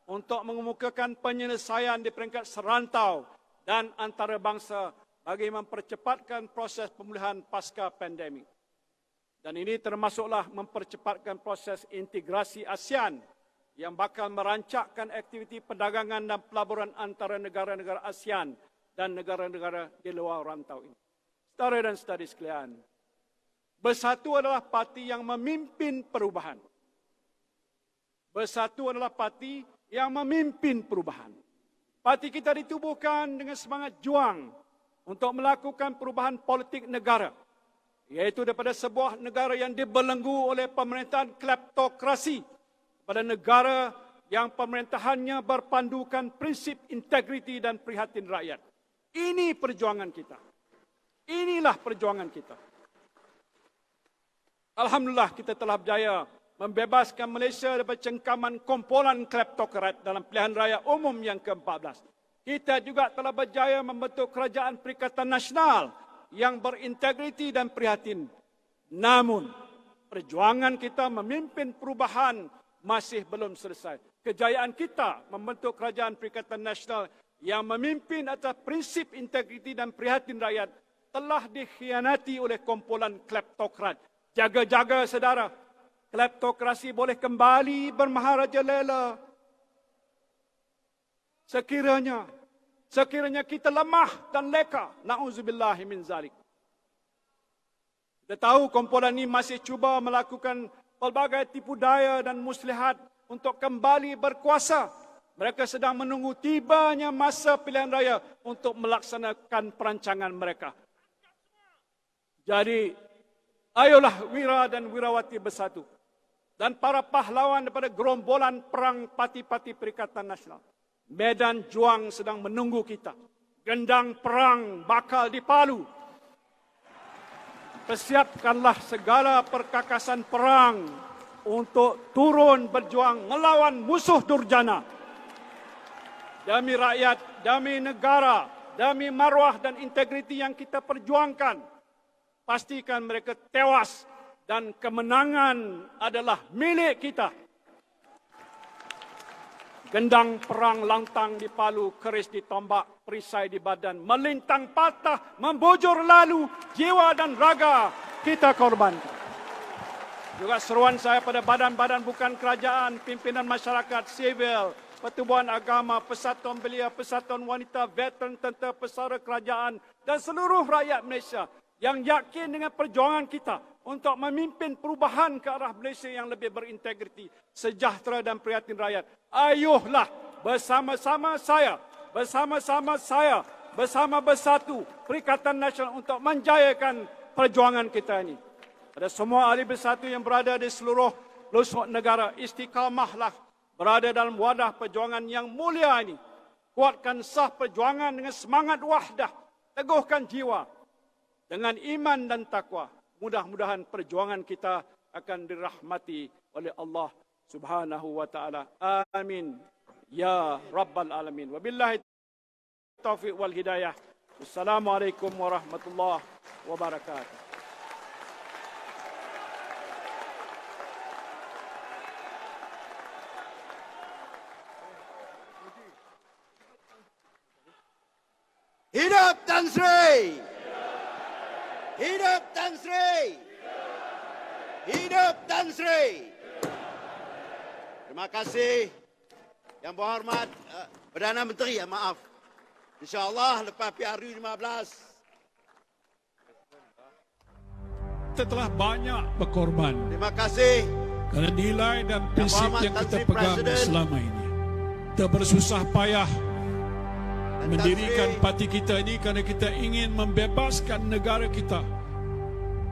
untuk mengemukakan penyelesaian di peringkat serantau dan antarabangsa bagi mempercepatkan proses pemulihan pasca pandemik. Dan ini termasuklah mempercepatkan proses integrasi ASEAN yang bakal merancakkan aktiviti perdagangan dan pelaburan antara negara-negara ASEAN dan negara-negara di luar rantau ini. Saudara dan saudari sekalian, Bersatu adalah parti yang memimpin perubahan. Bersatu adalah parti yang memimpin perubahan. Parti kita ditubuhkan dengan semangat juang untuk melakukan perubahan politik negara, iaitu daripada sebuah negara yang dibelenggu oleh pemerintahan kleptokrasi pada negara yang pemerintahannya berpandukan prinsip integriti dan prihatin rakyat. Ini perjuangan kita. Inilah perjuangan kita. Alhamdulillah, kita telah berjaya membebaskan Malaysia daripada cengkaman kumpulan kleptokrat dalam pilihan raya umum yang ke-14. Kita juga telah berjaya membentuk kerajaan Perikatan Nasional yang berintegriti dan prihatin. Namun, perjuangan kita memimpin perubahan masih belum selesai. Kejayaan kita membentuk kerajaan Perikatan Nasional yang memimpin atas prinsip integriti dan prihatin rakyat telah dikhianati oleh kumpulan kleptokrat. Jaga-jaga saudara, kleptokrasi boleh kembali bermaharajalela. Sekiranya kita lemah dan leka, na'udzubillahi min zalik. Kita tahu kumpulan ini masih cuba melakukan pelbagai tipu daya dan muslihat untuk kembali berkuasa. Mereka sedang menunggu tibanya masa pilihan raya untuk melaksanakan perancangan mereka. Jadi, ayolah wira dan wirawati bersatu. Dan para pahlawan daripada gerombolan perang parti-parti Perikatan Nasional. Medan juang sedang menunggu kita. Gendang perang bakal dipalu. Persiapkanlah segala perkakasan perang untuk turun berjuang melawan musuh durjana. Demi rakyat, demi negara, demi maruah dan integriti yang kita perjuangkan. Pastikan mereka tewas dan kemenangan adalah milik kita. Gendang perang lantang dipalu, keris ditombak, perisai di badan, melintang patah, membujur lalu, jiwa dan raga kita korbankan. Juga seruan saya pada badan-badan bukan kerajaan, pimpinan masyarakat sivil, pertubuhan agama, persatuan belia, persatuan wanita, veteran tentera, pesara kerajaan dan seluruh rakyat Malaysia yang yakin dengan perjuangan kita untuk memimpin perubahan ke arah Malaysia yang lebih berintegriti, sejahtera dan prihatin rakyat. Ayuhlah bersama-sama saya, bersama bersatu Perikatan Nasional untuk menjayakan perjuangan kita ini. Pada semua ahli bersatu yang berada di seluruh pelosok negara, istiqamahlah berada dalam wadah perjuangan yang mulia ini. Kuatkan sah perjuangan dengan semangat wahdah, teguhkan jiwa dengan iman dan takwa. Mudah-mudahan perjuangan kita akan dirahmati oleh Allah Subhanahu wa taala. Amin. Ya Rabbal Alamin. Wabillahi taufiq wal hidayah. Wassalamualaikum warahmatullahi wabarakatuh. Hidup Tan Sri! Hidup Tan Sri! Hidup Tan Sri! Terima kasih Yang Berhormat Perdana Menteri, maaf. InsyaAllah lepas PRU 15. Kita telah banyak berkorban Terima kasih kerana nilai dan prinsip Berhormat yang Tan kita Sri pegang Presiden selama ini. Kita bersusah payah dan mendirikan Tan Sri parti kita ini kerana kita ingin membebaskan negara kita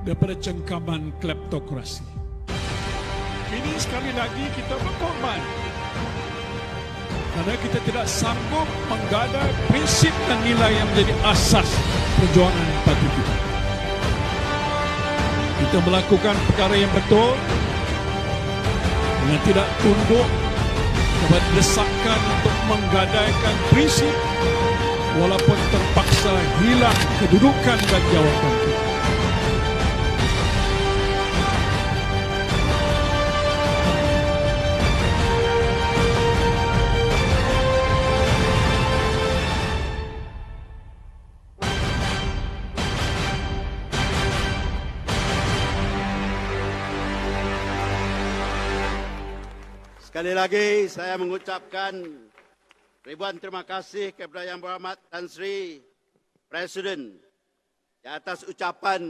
daripada cengkaman kleptokrasi. Ini sekali lagi kita berkorban kerana kita tidak sanggup menggadai prinsip dan nilai yang menjadi asas perjuangan parti kita. Kita melakukan perkara yang betul dengan tidak tunduk kepada desakan untuk menggadaikan prinsip walaupun terpaksa hilang kedudukan dan jawatan kita. Sekali lagi saya mengucapkan ribuan terima kasih kepada Yang Berhormat Tan Sri Presiden di atas ucapan